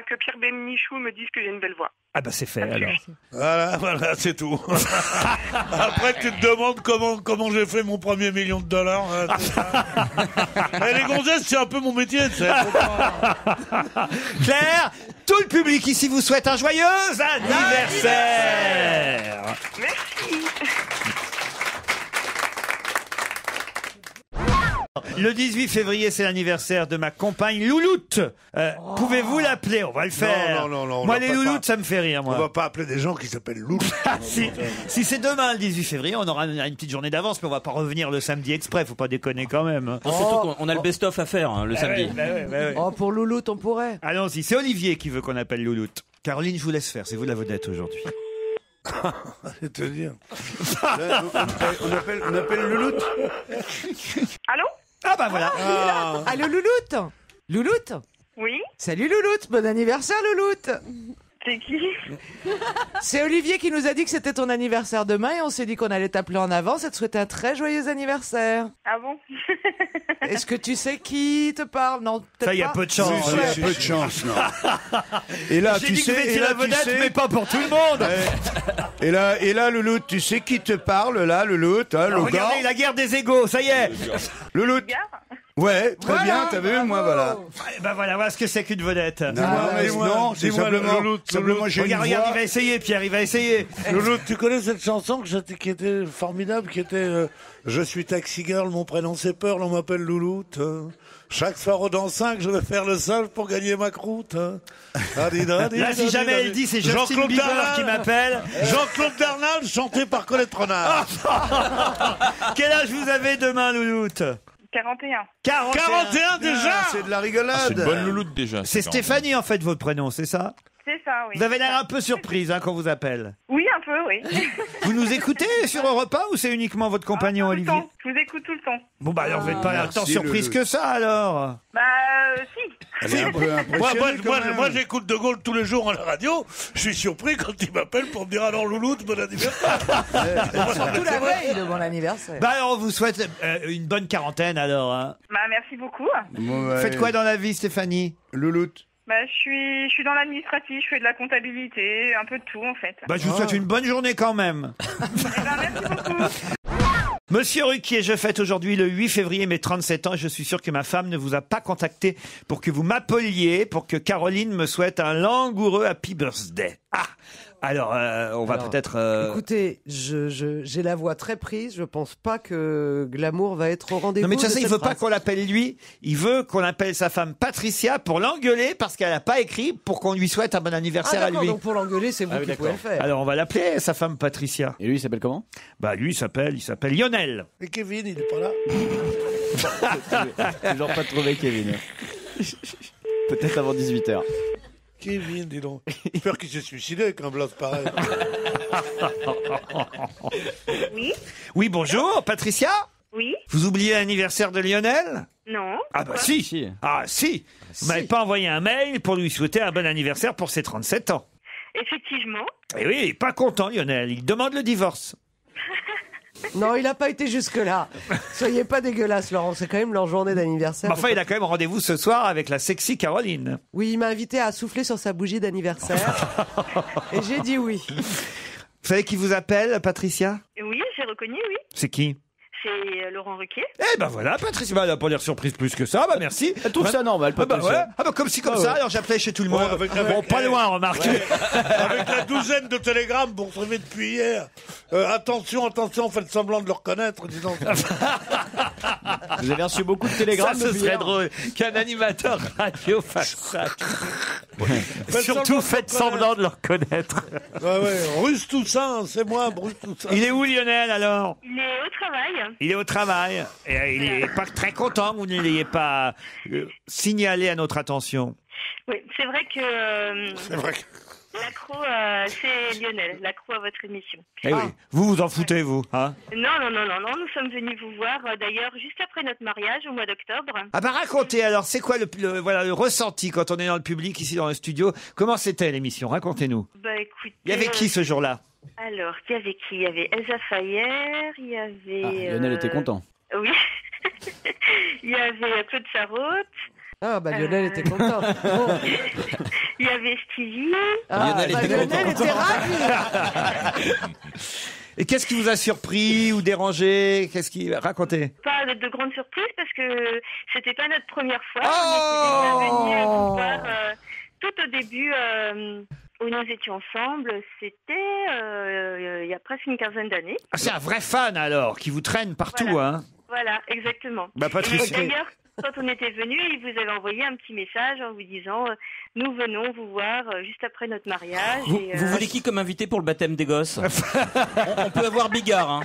S5: Que Pierre Bénichou me dise que j'ai une belle voix.
S1: Ah bah c'est fait alors.
S2: Voilà, c'est tout. Après, tu te demandes comment j'ai fait mon premier $1 million. Les gonzesses, c'est un peu mon métier, tu sais.
S1: Claire, tout le public ici vous souhaite un joyeux anniversaire.
S5: Merci.
S1: Le 18 février, c'est l'anniversaire de ma compagne Louloute. Pouvez-vous l'appeler? On va le faire.
S2: Non.
S1: Moi, les Louloutes, ça me fait rire, moi.
S2: On va pas appeler des gens qui s'appellent Louloute.
S1: Si c'est demain, le 18 février, on aura une petite journée d'avance, mais on va pas revenir le samedi exprès. Faut pas déconner quand même.
S8: Surtout qu'on a le best-of à faire le samedi.
S1: Ouais.
S4: Oh, pour Louloute, on pourrait.
S1: Allons-y, c'est Olivier qui veut qu'on appelle Louloute. Caroline, je vous laisse faire, c'est vous la vedette aujourd'hui.
S2: Je vais te dire.
S7: On appelle Louloute.
S5: Allô?
S1: Ah bah voilà.
S4: Allô, Louloute? Louloute?
S5: Oui?
S4: Salut Louloute, bon anniversaire Louloute.
S5: C'est qui?
S4: C'est Olivier qui nous a dit que c'était ton anniversaire demain et on s'est dit qu'on allait t'appeler en avance et te souhaiter un très joyeux anniversaire.
S5: Ah bon?
S4: Est-ce que tu sais qui te parle? Non, peut-être
S1: Ça, il y a
S4: pas.
S1: peu de chance.
S7: Il y a peu de chance, non. Et là,
S1: J'ai
S7: tu
S1: dit que vous
S7: sais,
S1: étiez
S7: et là,
S1: la
S7: tu
S1: vedette,
S7: sais,
S1: mais pas pour tout le monde.
S7: et là, Louloute, tu sais qui te parle, là, Louloute, hein, le gars.
S1: Regardez, la guerre des égos, ça y est.
S7: Louloute. Ouais, très bien, t'as vu, moi, voilà.
S1: Eh ben voilà ce que c'est qu'une vedette.
S7: Non, c'est simplement j'ai une
S1: Regarde,
S7: voix.
S1: il va essayer, Pierre, il va essayer.
S2: Louloute, tu connais cette chanson qui était formidable, qui était Je suis taxi girl, mon prénom c'est Pearl, on m'appelle Louloute. Chaque soir au dans 5, je vais faire le sage pour gagner ma croûte.
S1: Là, si jamais elle dit c'est Justin Bieber qui m'appelle.
S2: Jean-Claude Darnal, chanté par Colette Renard.
S1: Quel âge vous avez demain, Louloute?
S5: 41.
S2: 41 déjà.
S7: C'est de la rigolade.
S6: C'est une bonne louloute déjà.
S1: C'est Stéphanie, en fait, votre prénom, c'est ça?
S5: C'est ça, oui.
S1: Vous avez l'air un peu surprise quand on vous appelle.
S5: Oui, un peu, oui.
S1: Vous nous écoutez sur Europe 1 ou c'est uniquement votre compagnon,
S5: Tout le
S1: Olivier?
S5: temps. Je vous écoute tout le temps.
S1: Bon, bah alors, vous n'êtes pas
S7: Merci,
S1: tant surprise
S7: Louloute.
S1: que ça, alors.
S5: Si.
S7: Elle est un peu impressionnée, quand même.
S2: Moi, j'écoute De Gaulle tous les jours à la radio. Je suis surpris quand il m'appelle pour me dire alors Louloute, bon anniversaire.
S4: Surtout la veille de mon anniversaire.
S1: Bah alors, on vous souhaite une bonne quarantaine, alors. Hein.
S5: Merci beaucoup.
S7: Bon, ouais.
S1: Faites quoi dans la vie, Stéphanie?
S7: Louloute.
S5: Je suis dans l'administratif, je fais de la comptabilité, un peu de tout, en fait.
S1: Bah, je vous souhaite une bonne journée quand même.
S5: Merci beaucoup.
S1: Monsieur Ruquier, je fête aujourd'hui le 8 février mes 37 ans et je suis sûr que ma femme ne vous a pas contacté pour que vous m'appeliez, pour que Caroline me souhaite un langoureux happy birthday. Ah! Alors, on va peut-être...
S4: Écoutez, j'ai la voix très prise. Je pense pas que Glamour va être au rendez-vous.
S1: Non mais de toute façon,
S4: de
S1: il
S4: cette
S1: veut pas
S4: phrase.
S1: qu'on l'appelle lui, il veut qu'on appelle sa femme Patricia pour l'engueuler parce qu'elle n'a pas écrit pour qu'on lui souhaite un bon anniversaire à
S4: d'accord,
S1: lui.
S4: donc pour l'engueuler, c'est vous qui pouvez le faire.
S1: Alors on va l'appeler sa femme Patricia.
S8: Et lui, il s'appelle comment?
S1: Bah lui, il s'appelle Lionel.
S2: Et Kevin, il est pas là.
S8: Toujours pas trouvé Kevin. Peut-être avant 18h.
S2: Kevin, dis donc. J'espère qu'il s'est suicidé avec un blase pareil.
S5: Oui?
S1: Oui, bonjour, Patricia?
S5: Oui?
S1: Vous oubliez l'anniversaire de Lionel?
S5: Non.
S1: Ah bah si. Ah si. Vous m'avez pas envoyé un mail pour lui souhaiter un bon anniversaire pour ses 37 ans.
S5: Effectivement.
S1: Et oui, il est pas content Lionel, il demande le divorce.
S13: Non, il n'a pas été jusque-là. Soyez pas dégueulasse, Laurent. C'est quand même leur journée d'anniversaire.
S1: Enfin, il a quand même rendez-vous ce soir avec la sexy Caroline.
S13: Oui, il m'a invité à souffler sur sa bougie d'anniversaire. Et j'ai dit oui.
S1: Vous savez qui vous appelle, Patricia?
S5: Oui, j'ai reconnu, oui.
S1: C'est qui?
S5: C'est Laurent Ruquier.
S1: Eh ben voilà, Patricia, elle n'a pas l'air surprise plus que ça, bah merci.
S14: Elle trouve ça normal, Patricia.
S1: Ouais. Ah bah comme si comme ça, alors j'appelais chez tout le monde. Bon, pas loin, remarquez.
S2: Avec la douzaine de télégrammes pour recevoir depuis hier. Attention, faites semblant de le reconnaître, disons.
S14: Vous avez reçu beaucoup de télégrammes.
S1: Ça, ce
S14: depuis
S1: serait
S14: hier.
S1: drôle qu'un animateur radio fasse ça.
S2: Faites
S1: Surtout
S2: semblant de
S1: faites
S2: le
S1: semblant de le reconnaître.
S2: Ouais, Russe Toussaint, c'est moi, Bruce Toussaint.
S1: Il est où, Lionel, alors?
S5: Il est au travail.
S1: Il est au travail. Et il est pas très content que vous ne l'ayez pas signalé à notre attention.
S5: Oui, c'est vrai que...
S2: C'est vrai que...
S5: L'accro, c'est Lionel, l'accro à votre émission.
S1: Eh oui. Vous vous en foutez, vous, hein?
S5: Non, nous sommes venus vous voir, d'ailleurs, juste après notre mariage, au mois d'octobre.
S1: Ah bah racontez alors, c'est quoi le ressenti quand on est dans le public, ici dans le studio? Comment c'était l'émission? Racontez-nous.
S5: Bah écoutez...
S1: Il y avait qui ce jour-là?
S5: Alors, il y avait qui? Il y avait Elsa Fayer, il y avait...
S14: Lionel était content.
S5: Oui. Il y avait Claude Sarraute.
S13: Ah, bah Lionel était content. Bon.
S5: Il y avait Stevie.
S13: Ah,
S8: Lionel était
S13: Lionel était ravi.
S1: Et qu'est-ce qui vous a surpris ou dérangé? Racontez.
S5: Pas de grande surprise parce que c'était pas notre première fois. On était venus vous voir tout au début où nous étions ensemble. C'était il y a presque une quinzaine d'années.
S1: Ah, c'est un vrai fan alors, qui vous traîne partout,
S5: Voilà.
S1: hein?
S5: Voilà, exactement.
S1: Bah, Patricia.
S5: Et d'ailleurs, quand on était venu, il vous avait envoyé un petit message en vous disant nous venons vous voir juste après notre mariage.
S8: Vous voulez qui comme invité pour le baptême des gosses? on peut avoir Bigard, hein.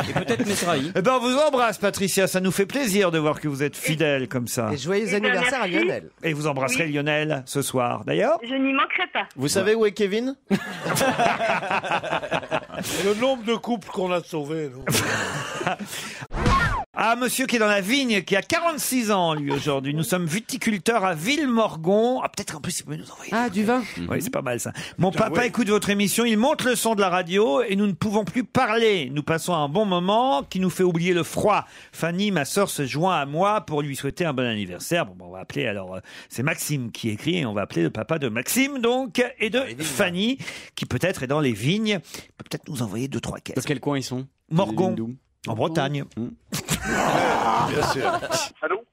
S8: Et peut-être Mesrahi.
S1: Eh ben, on vous embrasse, Patricia. Ça nous fait plaisir de voir que vous êtes fidèle comme ça.
S13: Et joyeux anniversaire à
S5: merci.
S13: Lionel.
S1: Et vous embrasserez Lionel ce soir, d'ailleurs?
S5: Je n'y manquerai pas.
S14: Vous savez où est Kevin?
S2: Le nombre de couples qu'on a sauvés.
S1: Ah, monsieur qui est dans la vigne, qui a 46 ans, lui, aujourd'hui. Nous sommes viticulteurs à Villemorgon. Ah, peut-être qu'en plus, il peut nous envoyer.
S13: Ah, du vin.
S1: Oui, c'est pas mal, ça. Mon papa écoute votre émission, il monte le son de la radio et nous ne pouvons plus parler. Nous passons un bon moment qui nous fait oublier le froid. Fanny, ma sœur, se joint à moi pour lui souhaiter un bon anniversaire. Bon, on va appeler, alors, c'est Maxime qui écrit et on va appeler le papa de Maxime, donc, et de Fanny, qui peut-être est dans les vignes. Il peut peut-être nous envoyer 2-3 caisses.
S14: Dans quel coin ils sont?
S1: Morgon. En Bretagne.
S7: Bien sûr.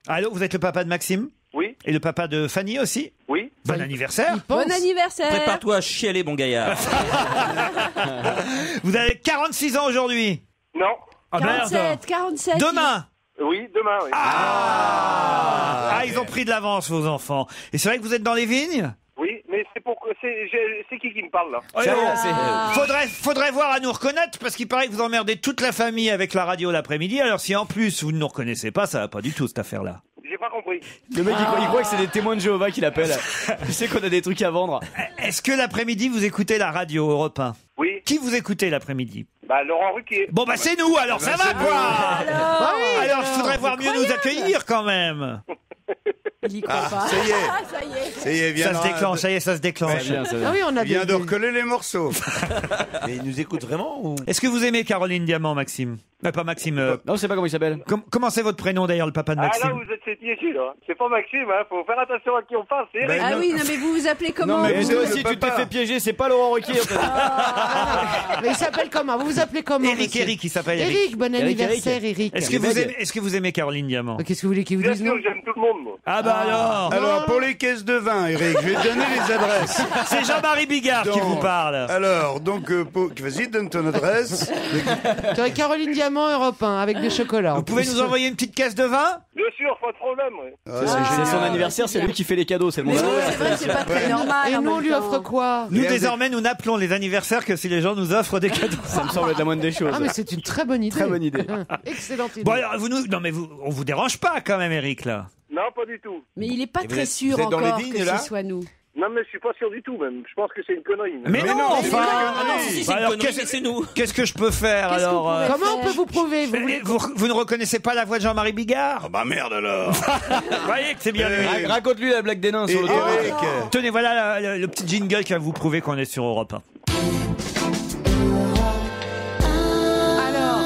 S1: Allô, vous êtes le papa de Maxime?
S12: Oui.
S1: Et le papa de Fanny aussi?
S12: Oui.
S1: Bon anniversaire.
S10: Bon anniversaire.
S8: Prépare-toi à chialer, bon gaillard.
S1: Vous avez 46 ans aujourd'hui?
S12: Non.
S1: Ah, merde.
S10: 47.
S1: Demain?
S12: Oui, demain, oui.
S1: Ah, ils ont pris de l'avance, vos enfants. Et c'est vrai que vous êtes dans les vignes?
S12: Oui, mais c'est qui me parle, là?
S1: Oh, faudrait voir à nous reconnaître, parce qu'il paraît que vous emmerdez toute la famille avec la radio l'après-midi. Alors si en plus vous ne nous reconnaissez pas, ça va pas du tout cette affaire-là.
S12: J'ai pas compris.
S14: Le mec, il croit que c'est des témoins de Jéhovah qui l'appellent. Tu sais qu'on a des trucs à vendre.
S1: Est-ce que l'après-midi vous écoutez la radio Europe 1?
S12: Oui.
S1: Qui vous écoutez l'après-midi?
S12: Bah, Laurent Ruquier.
S1: Bon, bah c'est nous, alors ça va quoi? Alors je voudrais voir mieux nous
S10: incroyable.
S1: accueillir quand même.
S10: Il y croit pas.
S7: ça y est.
S10: Ah, ça y est.
S7: Ça y est,
S1: Ça se déclenche, ça y est, ça se déclenche.
S13: Ah oui, on a
S7: Il vient
S13: des-
S7: de recoller les morceaux.
S3: Mais il nous écoute vraiment ou...
S1: Est-ce que vous aimez Caroline Diamant, Maxime? Pas Maxime.
S14: Non, je sais pas comment il s'appelle.
S1: Comment c'est votre prénom d'ailleurs, le papa de
S12: Ah, là,
S1: Maxime?
S12: vous êtes piégé, là. C'est pas Maxime, hein. Faut faire attention à qui on parle, c'est Eric.
S10: Ah oui, non mais vous vous appelez comment?
S14: Non, mais
S10: vous
S14: toi aussi, tu t'es fait piéger, c'est pas Laurent Ruquier. En fait.
S13: Mais il s'appelle comment? Vous vous appelez comment?
S1: Eric,
S13: monsieur
S1: il s'appelle Eric.
S13: Eric, bon anniversaire, Eric.
S1: Est-ce que vous aimez Caroline Diamant?
S13: Qu'est-ce que vous voulez qu'il vous
S12: Bien
S13: dise
S12: sûr,
S13: non?
S12: j'aime tout le monde, moi.
S1: Ah bah
S7: Alors, pour les caisses de vin, Eric, je vais te donner les adresses.
S1: C'est Jean-Marie Bigard qui
S7: Donc,
S1: vous parle.
S7: Alors, donc, vas-y, donne ton adresse.
S13: Tu aurais Caroline Diamant Europe 1 avec des chocolats.
S1: Vous pouvez nous envoyer une petite caisse de vin?
S12: Bien sûr, pas de problème, ouais.
S14: C'est son anniversaire, c'est lui qui fait les cadeaux, c'est le
S10: Mais
S14: moment.
S10: oui, c'est vrai, c'est pas très normal.
S13: Et
S10: en
S13: nous, on
S10: même
S13: lui
S10: temps.
S13: offre quoi?
S1: Nous, désormais, nous n'appelons les anniversaires que si les gens nous offrent des cadeaux.
S14: Ça me semble être la moindre des choses.
S13: Ah, mais c'est une très bonne idée.
S14: Très bonne idée.
S13: Excellente idée.
S1: Bon, alors, non, mais on vous dérange pas quand même, Eric, là.
S12: Non, pas du tout.
S10: Mais il est pas
S3: Et
S10: très
S3: vous
S10: sûr
S3: êtes dans les
S10: encore
S3: vignes,
S10: que
S3: là
S10: ce soit nous.
S12: Non, mais je suis pas sûr du tout, même. Je pense que c'est une connerie.
S1: Mais non, enfin.
S8: Ah non, si, c'est une
S1: Alors,
S8: connerie, mais c'est nous.
S1: Qu'est-ce que je peux faire
S10: Qu'est-ce
S1: alors?
S10: qu'on pourrait
S13: Comment on
S10: faire
S13: peut vous prouver? Vous voulez...
S1: Vous ne reconnaissez pas la voix de Jean-Marie Bigard?
S7: Ah bah merde alors.
S1: Vous voyez que c'est bien lui.
S14: Raconte-lui la blague des nains
S7: Et
S14: sur le toit.
S7: Eric,
S1: Tenez, voilà le petit jingle qui va vous prouver qu'on est sur Europe 1.
S13: Alors,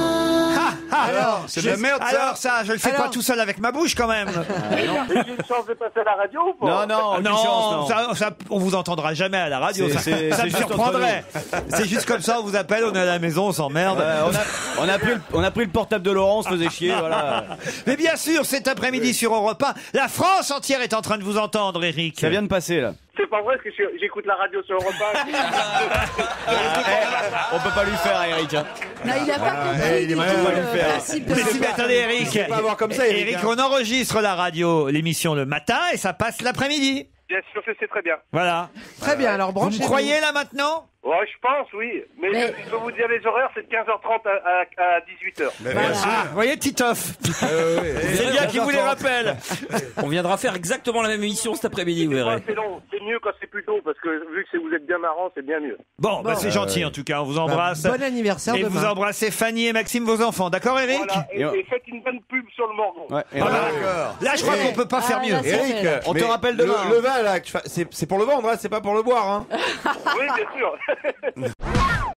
S7: Alors, c'est de la merde, ça.
S1: Alors ça, je le fais pas tout seul avec ma bouche quand même.
S12: J'ai une chance de passer à la radio ou pas?
S1: Non, ça, on vous entendra jamais à la radio. Ça me surprendrait. C'est juste comme ça, on vous appelle, on est à la maison, on s'emmerde.
S14: On a pris le portable de Laurent, on se faisait chier, voilà.
S1: Mais bien sûr, cet après-midi sur Europe 1, la France entière est en train de vous entendre, Eric.
S14: Ça vient de passer, là.
S12: C'est pas vrai parce que j'écoute la radio sur Europe 1.
S14: On peut pas lui faire, Eric.
S10: Non, il a pas compris du tout le principe de
S1: Mais si, mais attendez, Eric.
S7: Il faut pas avoir comme ça, Eric,
S1: On enregistre la radio, l'émission le matin et ça passe l'après-midi.
S12: Bien sûr, je sais très bien.
S1: Voilà.
S4: Très bien, alors
S1: Vous
S4: branchez-vous.
S1: me croyez là maintenant?
S12: Ouais, je pense, oui. Mais je peux vous dire les horaires, c'est de 15h30 à 18h.
S1: Vous voyez, Titoff. C'est bien qu'il vous les rappelle.
S8: On viendra faire exactement la même émission cet après-midi, vous verrez.
S12: C'est long, c'est mieux quand c'est plus tôt, parce que vu que vous êtes bien marrant, c'est bien mieux.
S1: Bon, bah c'est gentil en tout cas, on vous embrasse.
S4: Bon anniversaire
S1: Et
S4: demain.
S1: vous embrassez Fanny et Maxime, vos enfants, d'accord Eric?
S12: Voilà, et faites une bonne pub sur le Morgon.
S14: Ouais,
S1: Ah bah, là je crois qu'on peut pas faire mieux.
S10: là, c'est
S3: Eric,
S10: fait.
S14: On te rappelle demain.
S3: Le vin, là, c'est pour le vendre, hein, c'est pas pour le boire. Hein.
S12: Oui, bien sûr.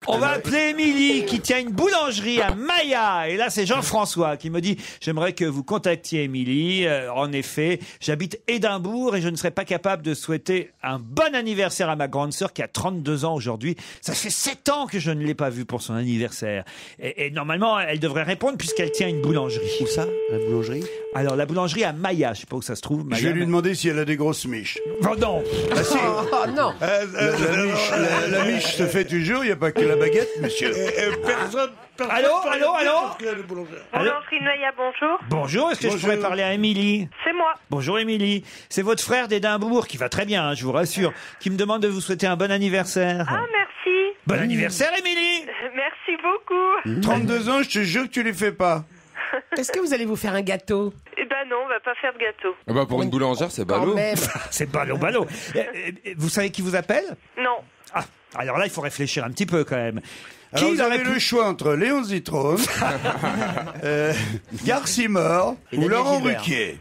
S1: On va appeler Émilie qui tient une boulangerie à Maya. Et là, c'est Jean-François qui me dit « J'aimerais que vous contactiez Émilie. En effet, j'habite Édimbourg et je ne serais pas capable de souhaiter un bon anniversaire à ma grande sœur qui a 32 ans aujourd'hui. Ça fait 7 ans que je ne l'ai pas vue pour son anniversaire. Et normalement, elle devrait répondre puisqu'elle tient une boulangerie. » Où ça,
S7: la boulangerie?
S1: Alors, la boulangerie à Maya. Je sais pas où ça se trouve. Maya,
S7: Je vais lui demander si elle a des grosses miches.
S1: Oh non.
S7: Ah si.
S4: Oh non.
S7: La miche se fait toujours, il n'y a pas que la baguette, monsieur.
S2: Personne.
S1: Allô.
S5: Boulangerie de Maya, bonjour.
S1: Bonjour, est-ce que je pourrais parler à Émilie?
S5: C'est moi.
S1: Bonjour Émilie, c'est votre frère d'Édimbourg qui va très bien, hein, je vous rassure, qui me demande de vous souhaiter un bon anniversaire.
S5: Ah, merci.
S1: Bon anniversaire Émilie.
S5: Merci beaucoup.
S7: 32 ans, je te jure que tu les fais pas.
S13: Est-ce que vous allez vous faire un gâteau?
S5: Eh ben non, on va pas faire de gâteau.
S11: Ah bah pour une boulangère, c'est
S13: Quand
S11: ballot.
S13: même.
S1: C'est ballot. Vous savez qui vous appelle?
S5: Non.
S1: Ah, alors là il faut réfléchir un petit peu quand même.
S7: Alors
S1: Qui
S7: vous avez
S1: aurait pu-
S7: le choix entre Léon Zitrone, Garcimore ou Laurent Ruquier.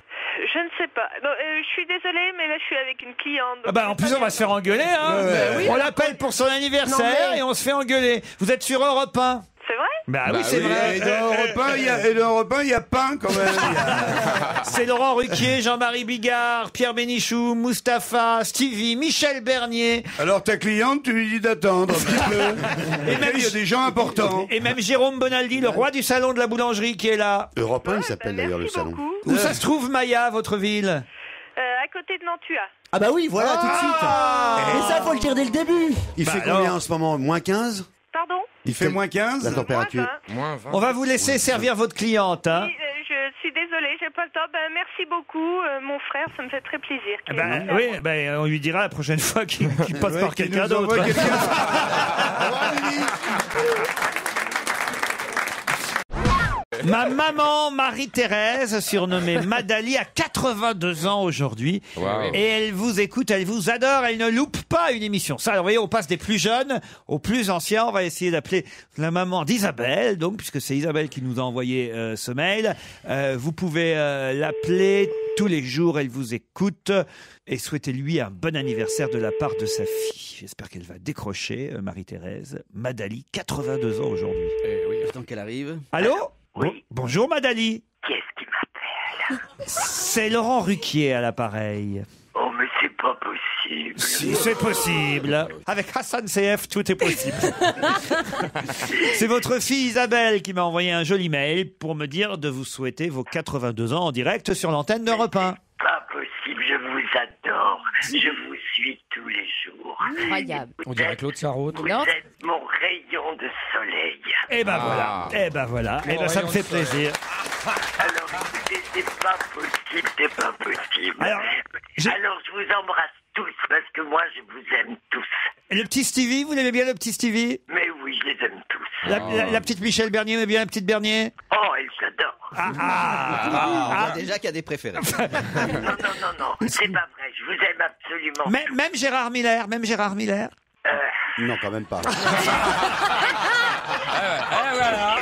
S5: Je ne sais pas. Non, je suis désolée, mais là je suis avec une cliente.
S1: Ah bah en plus on va se faire engueuler, hein.
S7: Ouais.
S1: On l'appelle pour son anniversaire
S13: Non, mais-
S1: et on se fait engueuler. Vous êtes sur Europe 1?
S5: C'est vrai?
S1: Bah oui, c'est vrai.
S7: Et dans Europe 1, il y a pain quand même.
S1: C'est Laurent Ruquier, Jean-Marie Bigard, Pierre Bénichou, Mustapha, Stevie, Michel Bernier.
S7: Alors ta cliente, tu lui dis d'attendre un petit peu.
S1: Et même
S7: il y a des gens importants.
S1: Et même Jérôme Bonaldi, le roi du salon de la boulangerie qui est là.
S7: Europe 1, il s'appelle d'ailleurs le
S5: Merci
S7: salon.
S5: beaucoup.
S1: Où ça se trouve Maya, votre ville?
S5: À côté de Nantua.
S3: Ah bah oui, voilà, tout de suite. Mais ça, faut le dire dès le début. Il fait
S1: alors
S3: combien en ce moment? Moins 15?
S5: Pardon?
S7: Il fait moins 15?
S3: La température.
S5: Moins 20.
S1: On va vous laisser servir votre cliente, hein.
S5: Oui, je suis désolée, j'ai pas le temps. Ben, merci beaucoup, mon frère, ça me fait très plaisir. qu'il
S1: Ben,
S5: ait pensé à moi.
S1: on lui dira la prochaine fois qu'il passe
S7: Ouais,
S1: par
S7: qu'il
S1: quelqu'un
S7: nous envoie
S1: d'autre.
S7: quelqu'un.
S1: Ma maman Marie-Thérèse, surnommée Madali, a 82 ans aujourd'hui.
S11: Wow.
S1: Et elle vous écoute, elle vous adore, elle ne loupe pas une émission. Ça, alors, vous voyez, on passe des plus jeunes aux plus anciens. On va essayer d'appeler la maman d'Isabelle, donc, puisque c'est Isabelle qui nous a envoyé ce mail. Vous pouvez l'appeler tous les jours, elle vous écoute. Et souhaitez-lui un bon anniversaire de la part de sa fille. J'espère qu'elle va décrocher, Marie-Thérèse. Madali, 82 ans aujourd'hui.
S14: Tant qu'elle arrive.
S1: Allô?
S5: Oui.
S1: Bonjour Madali.
S5: Qu'est-ce qui m'appelle?
S1: C'est Laurent Ruquier à l'appareil.
S5: Oh, mais c'est pas possible.
S1: Si c'est possible. Avec Hassan CF, tout est possible. C'est votre fille Isabelle qui m'a envoyé un joli mail pour me dire de vous souhaiter vos 82 ans en direct sur l'antenne d'Europe 1.
S5: Pas possible, je vous adore. Je vous suis tous les jours.
S10: Incroyable.
S11: On dirait Claude Sarraute.
S5: Vous êtes mon rayon de soleil.
S1: Et ben voilà. Et ben voilà. Et ben ça me fait plaisir.
S5: Alors, écoutez, c'est pas possible, c'est pas possible.
S1: Alors,
S5: Alors, je vous embrasse tous parce que moi, je vous aime tous.
S1: Et le petit Stevie, vous l'aimez bien le petit Stevie?
S5: Mais oui, je les aime tous.
S1: La petite Michel Bernier, vous aimez bien la petite Bernier?
S5: Oh, elle s'adore.
S14: On voit déjà qu'il y a des préférés.
S5: Non, c'est pas vrai, je vous aime absolument.
S1: Même Gérard Miller,
S3: Non, quand même pas.
S11: Voilà.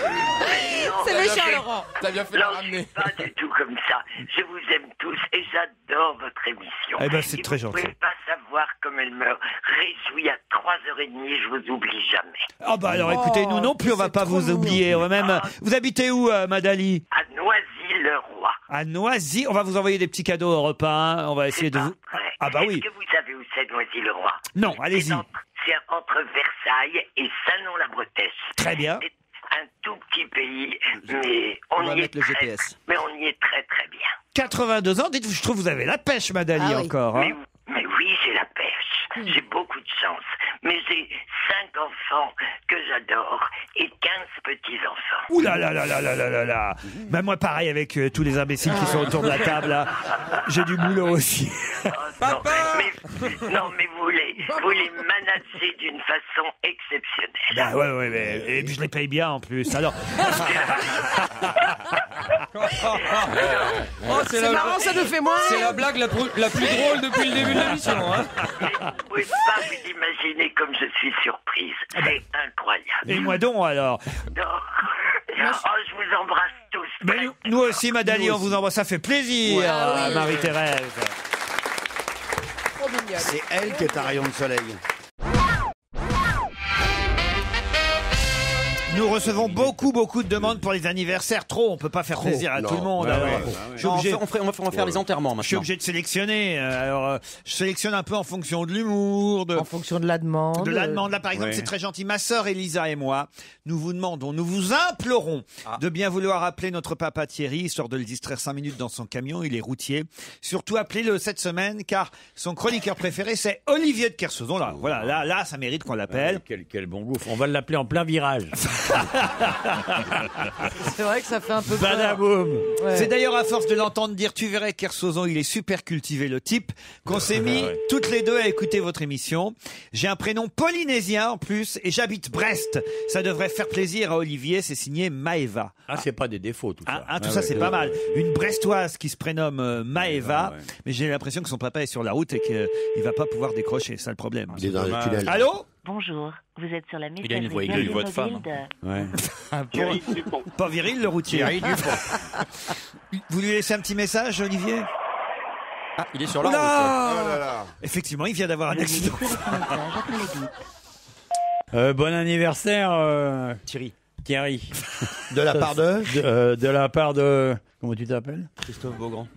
S10: C'est méchant, Laurent.
S11: T'as bien fait de la ramener.
S5: Pas du tout comme ça. Je vous aime tous et j'adore votre émission.
S1: Eh ben, c'est
S5: Et
S1: très
S5: vous
S1: gentil.
S5: pouvez pas savoir
S15: voir comme elle me réjouit à 3h30 et je vous oublie jamais.
S1: Ah bah alors écoutez, nous non plus on va pas vous oublier. On va même... Vous habitez où, Madali?
S15: À Noisy-le-Roi.
S1: À Noisy. On va vous envoyer des petits cadeaux au repas. Hein. On va essayer de vous... Ah bah oui.
S15: Est-ce que vous savez où c'est Noisy-le-Roi?
S1: Non, allez-y.
S15: C'est entre Versailles et Saint-Nom-la-Bretèche.
S1: Très bien.
S15: C'est un tout petit pays, mais on y est très bien.
S1: 82 ans, dites-vous, je trouve que vous avez la pêche, Madali, encore. Hein.
S15: Mais oui, j'ai la pêche. J'ai beaucoup de chance. Mais j'ai 5 enfants que j'adore et 15 petits-enfants.
S1: Ouh là là là là là là là là. Bah moi pareil avec tous les imbéciles qui sont autour de la table là. J'ai du boulot aussi.
S15: Non, mais vous les managez d'une façon exceptionnelle.
S1: Bah ouais, mais, et puis je les paye bien en plus. Alors.
S4: C'est marrant, ça nous fait moins.
S11: C'est la blague la plus drôle depuis le début de l'émission. Hein.
S15: Vous pouvez pas vous imaginer comme je suis surprise. C'est incroyable.
S1: Et moi donc alors.
S15: Je vous embrasse tous.
S1: Mais nous aussi, Madali, on vous embrasse. Ça fait plaisir, Marie-Thérèse.
S16: C'est elle qui est un rayon de soleil.
S1: Nous recevons beaucoup de demandes pour les anniversaires. Trop, on peut pas faire plaisir à tout le monde. Alors, je suis obligé.
S14: On va faire les enterrements maintenant.
S1: Je suis obligé de sélectionner. Alors, je sélectionne un peu en fonction de l'humour,
S4: en fonction de la demande.
S1: De la demande. Là, par exemple, c'est très gentil. Ma sœur Elisa et moi, nous vous demandons, nous vous implorons de bien vouloir appeler notre papa Thierry, histoire de le distraire 5 minutes dans son camion. Il est routier. Surtout appelez-le cette semaine, car son chroniqueur préféré, c'est Olivier de Kersauzon. Là, voilà, là, ça mérite qu'on l'appelle.
S17: Quel bon gouffre. On va l'appeler en plein virage.
S4: C'est vrai que ça fait un peu
S1: Badaboum.
S4: Ouais.
S1: C'est d'ailleurs à force de l'entendre dire tu verrais Kersauzon, il est super cultivé le type, qu'on s'est mis toutes les deux à écouter votre émission. J'ai un prénom polynésien en plus et j'habite Brest. Ça devrait faire plaisir à Olivier, c'est signé Maëva.
S17: Ah, c'est pas des défauts tout ça.
S1: Tout ça c'est pas mal. Une Brestoise qui se prénomme Maëva, mais j'ai l'impression que son papa est sur la route et qu'il va pas pouvoir décrocher, c'est ça le problème.
S16: Il est dans le tunnel.
S1: Allô?
S5: Bonjour, vous êtes sur la messagerie.
S17: Il a une voix de femme.
S1: Pas viril le routier. Vous lui laissez un petit message, Olivier?
S14: Ah, il est sur la route.
S1: Effectivement, il vient d'avoir un accident.
S17: Bon anniversaire,
S14: Thierry.
S16: De la part de
S17: de la part de... Comment tu t'appelles?
S14: Christophe Beaugrand.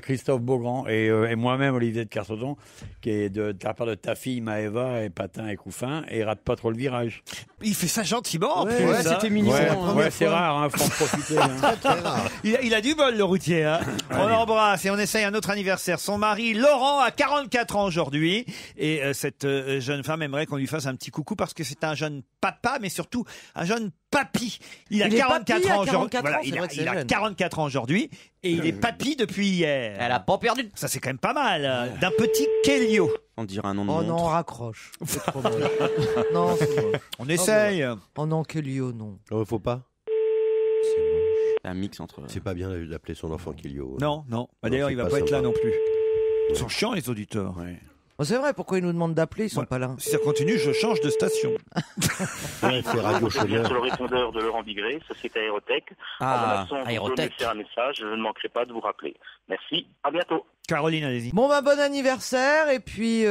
S17: Christophe Beaugrand et moi-même, Olivier de Kersauzon, qui est de la part de ta fille Maëva et Patin et Couffin, et rate pas trop le virage.
S1: Il fait ça gentiment en plus.
S14: C'était mignon.
S17: C'est rare, hein, faut en profiter. Hein.
S16: très rare.
S1: Il a du bol, le routier. Hein. On l'embrasse et on essaye un autre anniversaire. Son mari, Laurent, a 44 ans aujourd'hui. Et cette jeune femme aimerait qu'on lui fasse un petit coucou parce que c'est un jeune papa, mais surtout un jeune papy. Il a 44 ans aujourd'hui. Voilà, il a 44 ans aujourd'hui et il est papy depuis hier.
S14: Elle a pas perdu.
S1: Ça, c'est quand même pas mal. D'un petit Kélio.
S14: On dirait un nom de
S4: Oh
S14: montre.
S4: non, on raccroche. C'est trop bon. Non, c'est bon.
S1: On essaye.
S4: Oh non, Kélio, non.
S16: Oh, faut pas.
S14: C'est un mix entre...
S16: C'est pas bien d'appeler son enfant Kélio.
S1: Non. Bah, d'ailleurs, il va pas être là non plus. Ils sont chiants, les auditeurs.
S4: Oh, c'est vrai, pourquoi ils nous demandent d'appeler? Ils sont pas là.
S1: Si ça continue, je change de station.
S16: Ouais, c'est Radio Chaudière.
S12: Sur le répondeur de Laurent Bigré, Société Aérotech.
S14: Aérotech.
S12: Laisser un message, je ne manquerai pas de vous rappeler. Merci, à bientôt.
S1: Caroline, allez-y.
S4: Bon, bon anniversaire. Et puis,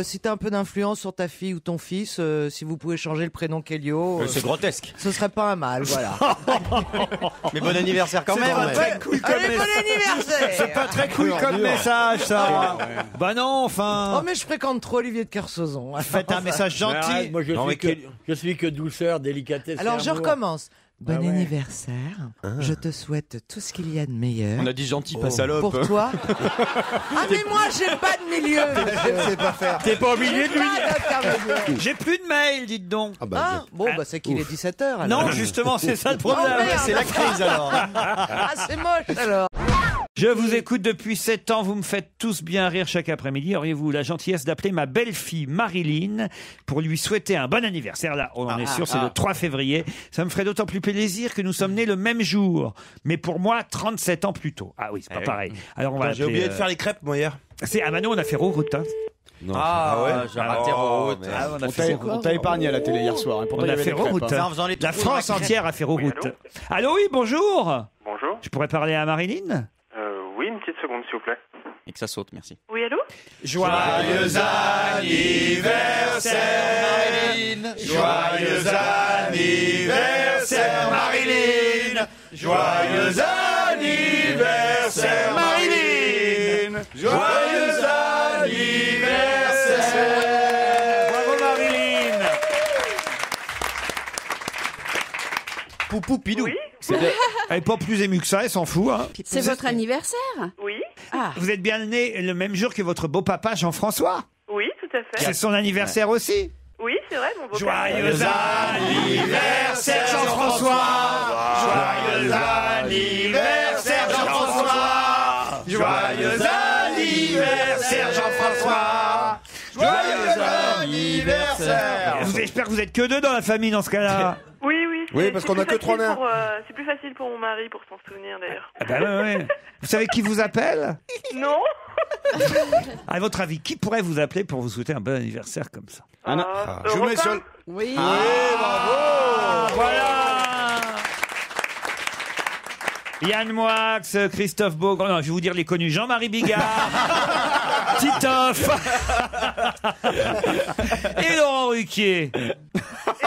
S4: si t'as un peu d'influence sur ta fille ou ton fils, si vous pouvez changer le prénom Kélio.
S14: C'est grotesque.
S4: Ce serait pas un mal, voilà.
S14: Mais bon anniversaire quand même.
S1: Très cool comme
S4: Allez, bon anniversaire.
S1: C'est pas très cool comme message, ça. Bah non, enfin.
S4: Oh, mais je fréquente trop Olivier de Kersauzon.
S1: Faites un message gentil.
S17: Moi, je suis que douceur, délicatesse.
S4: Alors, je recommence. Bon
S17: Ah ouais.
S4: anniversaire. Je te souhaite tout ce qu'il y a de meilleur.
S14: On a dit gentil, pas salope.
S4: Pour toi. Ah, mais moi, j'ai pas de milieu.
S16: C'est pas faire.
S17: T'es pas au milieu de lui.
S1: J'ai plus de mail, dites donc.
S4: Ah, bon, bah, c'est qu'il est 17h. alors.
S1: Non, justement, c'est ça le problème.
S4: Oh, merde.
S1: C'est la crise alors.
S4: Ah, c'est moche alors.
S1: Je vous écoute depuis 7 ans, vous me faites tous bien rire chaque après-midi. Auriez-vous la gentillesse d'appeler ma belle-fille Marilyn pour lui souhaiter un bon anniversaire? Là, on en est sûr, c'est le 3 février. Ça me ferait d'autant plus plaisir que nous sommes nés le même jour. Mais pour moi, 37 ans plus tôt. Ah oui, c'est pas pareil. Alors on va
S6: J'ai oublié de faire les crêpes, moi, hier.
S1: C'est à Manon, on a fait route. Hein.
S16: Non.
S14: J'ai raté route. On t'a épargné à la télé hier soir.
S1: On a fait route. La France entière a fait route. Allô, oui, bonjour.
S12: Bonjour.
S1: Je pourrais parler à Marilyn?
S12: Oui, une petite seconde, s'il vous plaît.
S8: Et que ça saute, merci.
S5: Oui, allô?
S1: Joyeux anniversaire Marilyn, joyeux anniversaire Marilyn, joyeux anniversaire Marilyn, joyeux anniversaire. Bravo Marilyn.
S14: Poupou Pidou.
S5: Oui.
S1: Elle est pas plus émue que ça, elle s'en fout. Hein.
S10: C'est votre anniversaire?
S5: Oui.
S1: Vous êtes bien né le même jour que votre beau papa Jean-François.
S5: Oui, tout à fait.
S1: C'est son anniversaire aussi.
S5: Oui, c'est vrai, mon beau
S1: Joyeux anniversaire Jean-François. Joyeux anniversaire Jean-François. Joyeux anniversaire Jean-François. Joyeux anniversaire. J'espère que vous êtes que deux dans la famille dans ce cas-là.
S5: Oui, oui.
S16: Oui, parce qu'on a que 3 nains.
S5: C'est plus facile pour mon mari pour s'en souvenir d'ailleurs.
S1: Ah bah ouais. Vous savez qui vous appelle?
S5: Non.
S1: À votre avis, qui pourrait vous appeler pour vous souhaiter un bon anniversaire comme ça?
S7: Je vous mets sur le...
S10: Oui.
S1: Bravo. Voilà. Yann Moix, Christophe Beaugrand, non, je vais vous dire les connus, Jean-Marie Bigard, Titoff et Laurent Ruquier.
S5: Eh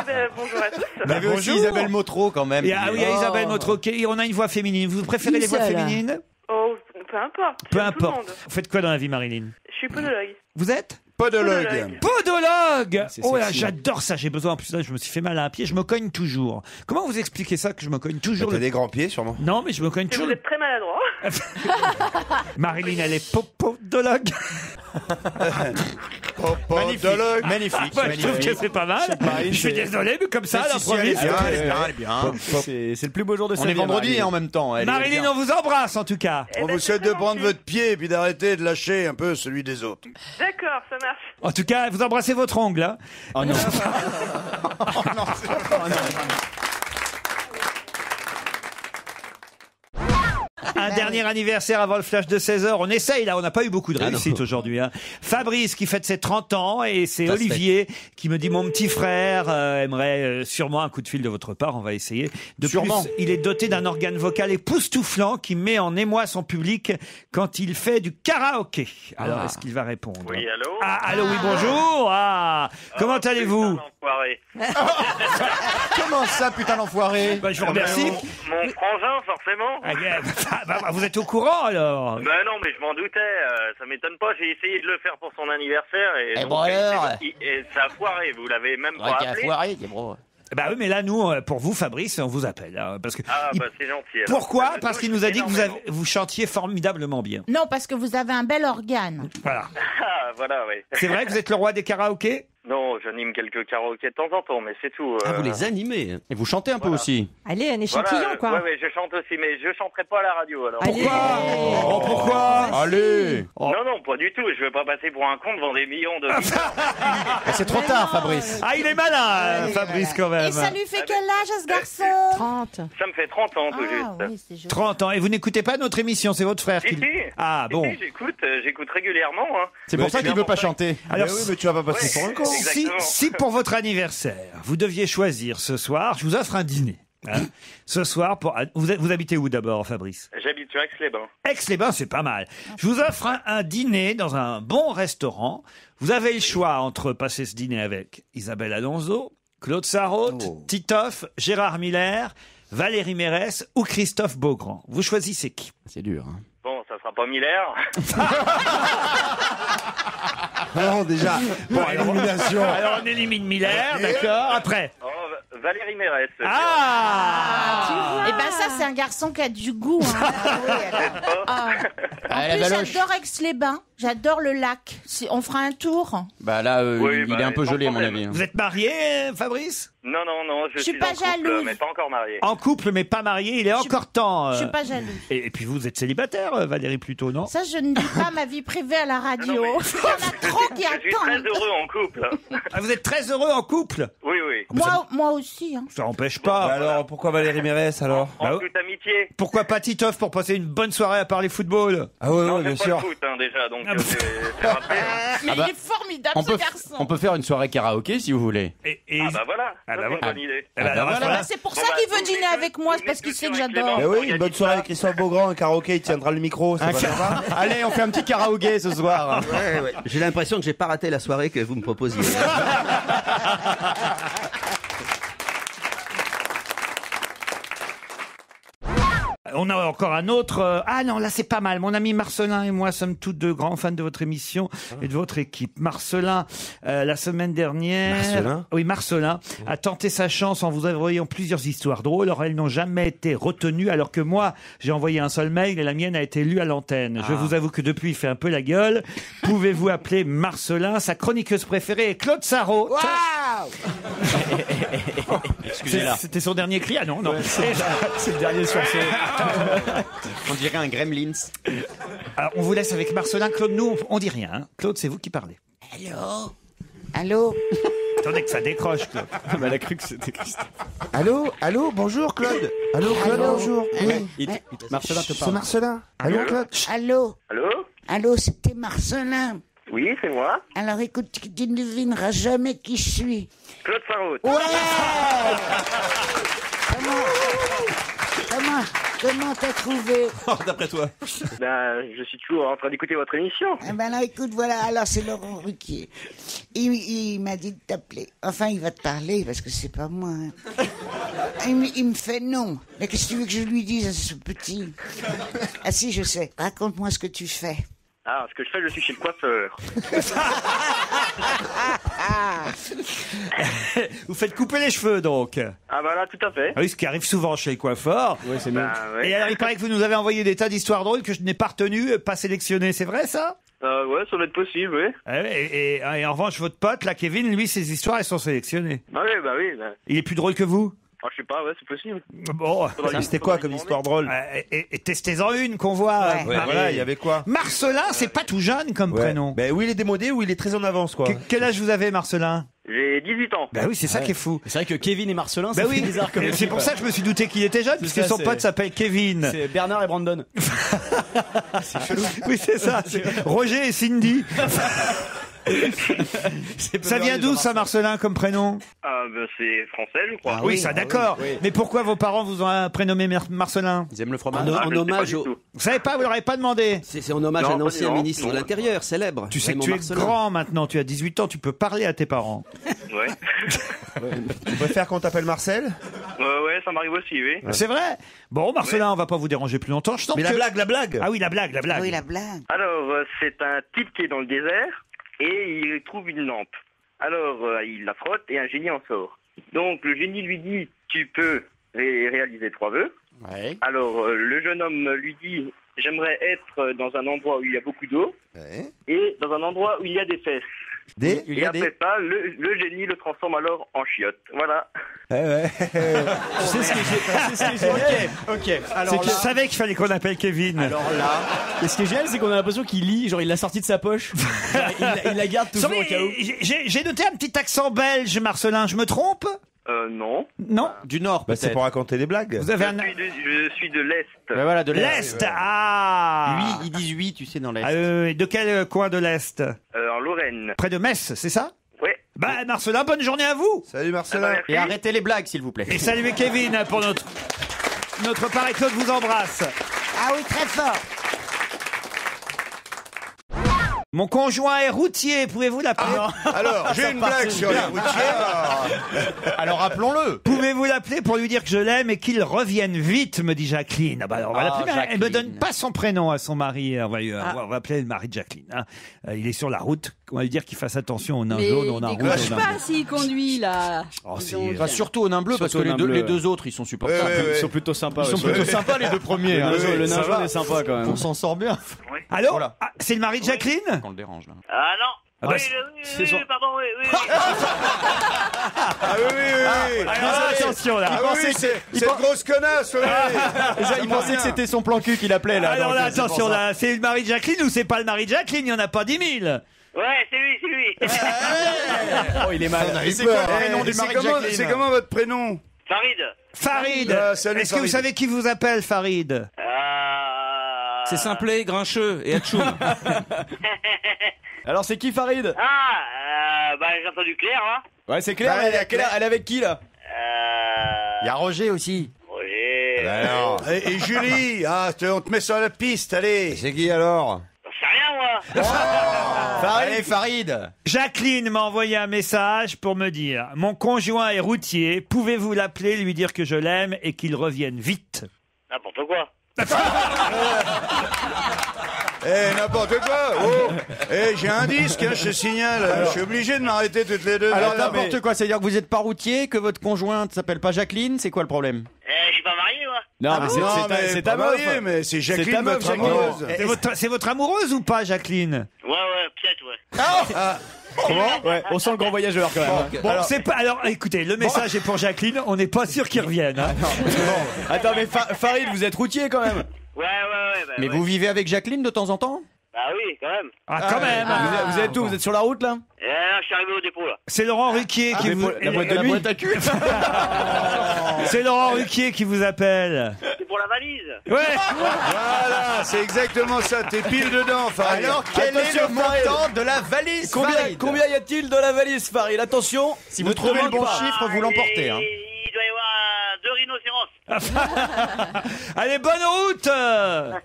S5: ben, bonjour à tous.
S14: Il y avait aussi Isabelle Motro quand même.
S1: Il y a Isabelle Motro, et on a une voix féminine. Vous préférez les voix féminines?
S5: Oh, peu importe.
S1: Peu
S5: j'aime tout le
S1: importe.
S5: monde.
S1: Vous faites quoi dans la vie, Marilyn?
S5: Je suis podologue.
S1: Vous êtes?
S7: Podologue.
S1: Podologue. Oh là,
S14: sexy.
S1: j'adore ça. J'ai besoin. En plus, là, je me suis fait mal à un pied. Je me cogne toujours. Comment vous expliquez ça que je me cogne toujours?
S16: T'as des grands pieds, sûrement.
S1: Non, mais je me cogne
S5: Et
S1: toujours.
S5: vous êtes très maladroit.
S1: Marilyn, elle est podologue.
S16: Podologue.
S14: Magnifique.
S1: Je trouve que c'est pas mal.
S14: Marilyn,
S1: Je suis
S14: c'est-
S1: désolé, mais comme ça, à l'improviste.
S14: Elle est bien. C'est le plus beau jour de sa vie. On est vendredi
S16: Marilyn.
S14: en même temps. Elle est
S1: Marilyn,
S14: bien.
S1: on vous embrasse en tout cas.
S7: On vous souhaite de prendre votre pied et puis d'arrêter de lâcher un peu celui des autres.
S5: D'accord, ça marche.
S1: En tout cas, vous embrassez votre ongle. Hein.
S14: Oh non.
S1: Un dernier anniversaire avant le flash de 16h. On essaye là, on n'a pas eu beaucoup de réussite aujourd'hui. Hein. Fabrice qui fête ses 30 ans et c'est Olivier qui me dit mon petit frère aimerait sûrement un coup de fil de votre part. On va essayer. De
S14: Sûrement.
S1: plus, il est doté d'un organe vocal époustouflant qui met en émoi son public quand il fait du karaoké. Alors, est-ce qu'il va répondre?
S12: Oui, allô?
S1: Ah, allô, oui, bonjour. Ah, comment allez-vous?
S12: Enfoiré.
S14: Comment ça, putain d'enfoiré?
S1: Bah, je vous remercie.
S12: Mon frangin, forcément.
S1: Vous êtes au courant alors?
S12: Ben non, mais je m'en doutais. Ça m'étonne pas. J'ai essayé de le faire pour son anniversaire et,
S14: bon alors
S12: et ça a foiré. Vous l'avez même pas appelé.
S14: Foiré, c'est bro.
S1: Bah oui, mais là, nous, pour vous, Fabrice, on vous appelle. Hein, parce que
S12: Ah bah c'est gentil. alors.
S1: Pourquoi?
S12: Ça me
S1: Parce qu'il
S12: touche
S1: nous a dit que
S12: énormément.
S1: vous chantiez formidablement bien.
S10: Non, parce que vous avez un bel organe.
S1: Voilà.
S12: Ah voilà, oui.
S1: C'est vrai que vous êtes le roi des karaokés?
S12: Non, j'anime quelques karaokés de temps en temps, mais c'est tout.
S14: Ah, vous les animez. Et vous chantez un peu
S12: Voilà.
S14: aussi.
S13: Allez, un échantillon,
S12: Voilà,
S13: quoi.
S12: ouais, je chante aussi, mais je chanterai pas à la radio alors.
S1: Pourquoi? Oh, pourquoi?
S14: Allez.
S1: Oh.
S12: Non, non, pas du tout. Je veux pas passer pour un con devant des millions de.
S14: C'est trop tard, Fabrice.
S1: Ah, il est malin, Fabrice, quand même.
S10: Et ça lui fait quel âge à ce garçon?
S13: 30.
S12: Ça me fait 30 ans tout
S10: Ah
S12: juste.
S10: oui, c'est joli.
S1: 30 ans. Et vous n'écoutez pas notre émission, c'est votre frère
S12: Si,
S1: qui...
S12: si.
S1: Ah,
S12: Si,
S1: bon.
S12: si, j'écoute régulièrement. Hein.
S14: C'est pour ça qu'il veut pas chanter.
S1: Alors,
S16: oui, mais tu vas pas passer
S12: Ouais,
S16: pour un con.
S12: exactement.
S1: si pour votre anniversaire, vous deviez choisir ce soir, je vous offre un dîner. Hein. Ce soir, vous habitez où d'abord, Fabrice?
S12: J'habite sur Aix-les-Bains.
S1: Aix-les-Bains, c'est pas mal. Je vous offre un dîner dans un bon restaurant. Vous avez le choix entre passer ce dîner avec Isabelle Alonso, Claude Sarraute, Titoff, Gérard Miller, Valérie Mérès ou Christophe Beaugrand. Vous choisissez qui?
S14: C'est dur. Hein.
S12: Bon, ça sera pas Miller.
S16: Non, déjà. Bon, élimination.
S1: Alors on élimine Miller, d'accord. Après.
S12: Oh, Valérie Mérès.
S10: Eh ben ça, c'est un garçon qui a du goût. Hein. Ah. En
S14: la
S10: plus,
S14: galoche.
S10: j'adore Aix-les-Bains. J'adore le lac. On fera un tour.
S14: Bah là,
S12: Oui,
S14: il
S12: bah,
S14: est un peu
S12: sans
S14: gelé, à mon
S12: problème.
S14: avis. hein.
S1: Vous êtes marié, Fabrice?
S12: Non, je
S10: suis
S12: suis
S10: pas
S12: en couple,
S10: jalouse.
S12: mais pas encore marié.
S1: En couple, mais pas marié. Il est encore temps.
S10: Je suis pas jalouse.
S1: Et puis vous êtes célibataire, Valérie, plutôt, non?
S10: Ça, je ne dis pas ma vie privée à la radio. Il y en a trop qui
S12: Je suis très
S10: attendent.
S12: heureux en couple.
S1: Ah, vous êtes très heureux en couple?
S12: Oui, oui.
S10: Moi aussi. Hein.
S1: Ça n'empêche pas.
S16: Bah alors, pourquoi Valérie Mérès alors?
S12: En
S1: Bah,
S12: toute amitié.
S1: Pourquoi pas Titoff pour passer une bonne soirée à parler football?
S16: Ah ouais,
S12: Non,
S16: ouais, bien
S12: j'aime pas
S16: sûr.
S12: le foot, hein, déjà, donc
S15: c'est rappelé.
S10: Mais
S14: Ah bah,
S10: il est formidable,
S14: On
S10: ce
S14: peut,
S10: garçon.
S14: on peut faire une soirée karaoké si vous voulez.
S15: Ah bah voilà,
S1: Ah bah
S15: ça, c'est une
S1: voilà.
S15: bonne idée.
S1: Eh ben alors,
S10: Ah
S1: voilà.
S10: bah, c'est pour ça qu'il veut dîner avec moi, c'est parce qu'il sait que j'adore.
S16: Eh oui, une bonne soirée avec Christophe Beaugrand, un karaoké, il tiendra le micro, c'est pas sympa.
S14: Allez, on fait un petit karaoké ce soir.
S18: Ouais. J'ai l'impression que j'ai pas raté la soirée que vous me proposiez.
S1: On a encore un autre. Ah non, là c'est pas mal. Mon ami Marcelin et moi sommes tous deux grands fans de votre émission et de votre équipe. Marcelin, la semaine dernière,
S16: Marcelin
S1: oui Marcelin a tenté sa chance en vous envoyant plusieurs histoires drôles. Alors elles n'ont jamais été retenues, alors que moi j'ai envoyé un seul mail et la mienne a été lue à l'antenne. Je vous avoue que depuis il fait un peu la gueule. Pouvez-vous appeler Marcelin? Sa chroniqueuse préférée est Claude Sarraud.
S14: Excusez-la.
S1: C'était son dernier cri? Ah non, non.
S14: C'est le dernier sursaut. On dirait un gremlins.
S1: Alors, on vous laisse avec Marcelin. Claude, nous, on dit rien. Hein. Claude, c'est vous qui parlez.
S10: Allô? Allô?
S1: Attendez que ça décroche, Claude.
S14: Elle a cru que c'était Christophe.
S16: Allô, bonjour Claude. Allô Claude, bonjour. Oui.
S14: Marcelin te
S16: C'est
S14: parle.
S16: Marcelin. Allô Claude.
S10: Allô?
S15: Allô?
S10: Allô, c'était Marcelin.
S15: Oui, c'est moi.
S10: Alors écoute, tu ne devineras jamais qui je suis.
S15: Claude Sarraud.
S10: Ouais! Comment t'as trouvé?
S18: D'après toi.
S15: Ben, je suis toujours en train d'écouter votre émission.
S10: Eh ben alors écoute, voilà, alors c'est Laurent Ruquier. Il m'a dit de t'appeler. Enfin, il va te parler parce que c'est pas moi. Hein. Il me fait non. Mais qu'est-ce que tu veux que je lui dise à ce petit? Ah si, je sais. Raconte-moi ce que tu fais.
S15: Ah, ce que je fais, je suis chez le coiffeur.
S1: Vous faites couper les cheveux, donc.
S15: Ah bah là, tout à fait.
S1: Ah oui, ce qui arrive souvent chez les coiffeurs.
S14: Oui, c'est
S15: Ben, ouais.
S1: Et alors, il paraît que vous nous avez envoyé des tas d'histoires drôles que je n'ai pas retenues, pas sélectionnées. C'est vrai, ça?
S15: Ouais, ça doit être possible, oui.
S1: Ah oui, et en revanche, votre pote, là, Kevin, lui, ses histoires, elles sont sélectionnées.
S15: Ah oui, bah oui. Ben.
S1: Il est plus drôle que vous?
S15: Ah, je sais pas, ouais, c'est possible.
S1: Bon.
S16: C'était quoi comme histoire drôle?
S1: Et testez-en une qu'on voit.
S16: Ouais, voilà, il y avait quoi?
S1: Marcelin, c'est pas tout jeune comme prénom.
S16: Ben oui, il est démodé ou il est très en avance, quoi.
S1: Quel âge vous avez, Marcelin?
S15: J'ai 18 ans.
S1: Bah oui, c'est ça qui est fou.
S14: C'est vrai que Kevin et Marcelin, ça
S1: Bah
S14: fait
S1: oui,
S14: bizarre comme
S1: c'est pour ça que je me suis douté qu'il était jeune, puisque son pote s'appelle Kevin.
S14: C'est Bernard et Brandon.
S1: C'est chelou. Oui, c'est ça. C'est Roger et Cindy. Ça vient d'où, ça, Marcelin, comme prénom?
S15: Ah, ben c'est français, je crois.
S1: Oui, ça, d'accord. Mais pourquoi vos parents vous ont prénommé Marcelin?
S14: Ils aiment le fromage.
S18: En hommage au.
S1: Vous savez pas, vous leur avez pas demandé?
S18: C'est en hommage à un ancien ministre de l'Intérieur, célèbre.
S1: Tu sais que
S18: Raymond
S1: tu es
S18: Marcelin.
S1: grand maintenant, tu as 18 ans, tu peux parler à tes parents.
S15: Ouais.
S16: Tu préfères qu'on t'appelle Marcel?
S15: Ouais, ça m'arrive aussi, oui.
S1: C'est vrai? Bon, Marcelin, on va pas vous déranger plus longtemps. Je sens
S16: Mais
S1: que...
S16: la blague.
S1: Ah oui, la blague.
S10: Oui, la blague.
S15: Alors, c'est un type qui est dans le désert et il trouve une lampe. Alors, il la frotte et un génie en sort. Donc, le génie lui dit, tu peux réaliser 3 vœux.
S14: Ouais.
S15: Alors, le jeune homme lui dit, j'aimerais être dans un endroit où il y a beaucoup d'eau et dans un endroit où il y a des fesses. Et après ça, le génie le transforme alors en chiotte. Voilà.
S14: Tu sais ce que j'ai. Ok. Alors
S1: Je savais qu'il fallait qu'on appelle Kevin.
S14: Alors là, et ce qui est génial, c'est qu'on a l'impression qu'il lit, genre il l'a sorti de sa poche. il la garde toujours au cas où.
S1: J'ai noté un petit accent belge, Marcelin. Je me trompe?
S15: Non.
S1: Non.
S14: Du Nord,
S16: Bah, c'est pour raconter des blagues.
S1: Vous avez un...
S15: Je suis de l'Est.
S14: Bah voilà, de
S1: L'Est. Ah.
S14: Lui, ils disent oui, tu sais, dans l'Est.
S1: De quel coin de l'Est?
S15: En Lorraine.
S1: Près de Metz, c'est ça?
S15: Ouais.
S1: Bah, Marcelin, bonne journée à vous.
S16: Salut Marcelin.
S14: Et arrêtez les blagues, s'il vous plaît.
S1: Et saluez Kevin pour notre part, et Claude vous embrasse.
S10: Ah oui, très fort.
S1: Mon conjoint est routier, pouvez-vous l'appeler?
S16: Alors, j'ai une blague sur les routiers.
S14: Alors rappelons-le.
S1: Pouvez-vous l'appeler pour lui dire que je l'aime et qu'il revienne vite, me dit Jacqueline. Ah bah alors, on va l'appeler. Mais elle me donne pas son prénom à son mari. On va appeler le mari de Jacqueline. Hein. Il est sur la route. On va lui dire qu'il fasse attention aux nains jaunes, aux nains rouges.
S19: Je sais pas s'il conduit là.
S1: Oh,
S14: Enfin, surtout aux nains bleus, parce que les deux autres, ils sont supportables.
S16: Ils
S14: sont plutôt sympas. Ils sont plutôt sympas, les deux premiers. Le nain jaune est sympa quand même. On s'en sort bien.
S1: Allô?
S14: Voilà.
S1: Ah, c'est le mari de Jacqueline?
S14: On le dérange là.
S15: Ah non.
S1: Ah bah,
S15: Pardon, oui.
S16: Ah oui.
S1: Attention là.
S16: Ah oui, c'est grosse connasse.
S14: Il pensait que c'était son plan cul qu'il appelait là.
S1: Alors
S14: donc,
S1: là,
S14: c'est pour
S1: attention
S14: ça.
S1: là, c'est le mari de Jacqueline ou c'est pas le mari de Jacqueline? Il n'y en a pas 10 000.
S15: Ouais, c'est lui.
S14: Oh, il est mal.
S16: On a eu
S14: C'est
S16: peur.
S14: quoi le prénom du mari de Jacqueline?
S7: C'est comment votre prénom?
S15: Farid.
S1: Farid.
S7: Salut,
S1: Est-ce que vous
S7: Farid.
S1: savez qui vous appelle Farid?
S8: C'est simplet, grincheux et atchoum.
S14: Alors c'est qui Farid?
S15: J'ai entendu Claire, hein.
S14: Ouais, c'est Claire, elle est avec qui là?
S16: Il y a Roger aussi.
S15: Roger.
S16: Alors.
S7: Et Julie, on te met sur la piste, allez.
S16: C'est qui alors?
S15: J'en sais rien, moi.
S16: Allez, Farid.
S1: Jacqueline m'a envoyé un message pour me dire « Mon conjoint est routier, pouvez-vous l'appeler, lui dire que je l'aime et qu'il revienne vite ?»
S15: N'importe quoi.
S7: N'importe quoi. J'ai un disque, je te signale. Je suis obligé de m'arrêter toutes les deux.
S14: Alors n'importe quoi, c'est-à-dire que vous êtes pas routier, que votre conjointe s'appelle pas Jacqueline, c'est quoi le problème?
S15: Je suis pas marié, moi.
S14: Non, mais c'est ta meuf.
S7: Marié, mais c'est Jacqueline,
S14: ta meuf,
S7: votre amoureuse.
S1: C'est votre amoureuse ou pas, Jacqueline?
S15: Ouais, peut-être, ouais.
S14: Comment? Ouais, on sent le grand voyageur quand même.
S1: Bon, c'est pas. Alors, écoutez, le message est pour Jacqueline. On n'est pas sûr qu'il revienne. Hein.
S14: Attends, mais Farid, vous êtes routier quand même.
S15: Ouais.
S14: Mais vous vivez avec Jacqueline de temps en temps?
S15: Bah oui, quand même.
S1: Ah, quand même.
S14: Vous êtes où? Vous êtes sur la route là?
S15: Je suis arrivé au dépôt, là.
S1: C'est Laurent Ruquier qui vous.
S14: La boîte à cul.
S1: C'est Laurent Ruquier qui vous appelle.
S15: C'est pour la valise.
S1: Ouais.
S7: Voilà, c'est exactement ça. T'es pile dedans, Farid.
S16: Alors, quel est le montant de la valise, Farid?
S14: Combien y a-t-il de la valise, Farid? Attention,
S16: Si vous trouvez le bon chiffre, vous l'emportez. Hein.
S15: Il doit y avoir 2 rhinocéros.
S1: Allez, bonne route.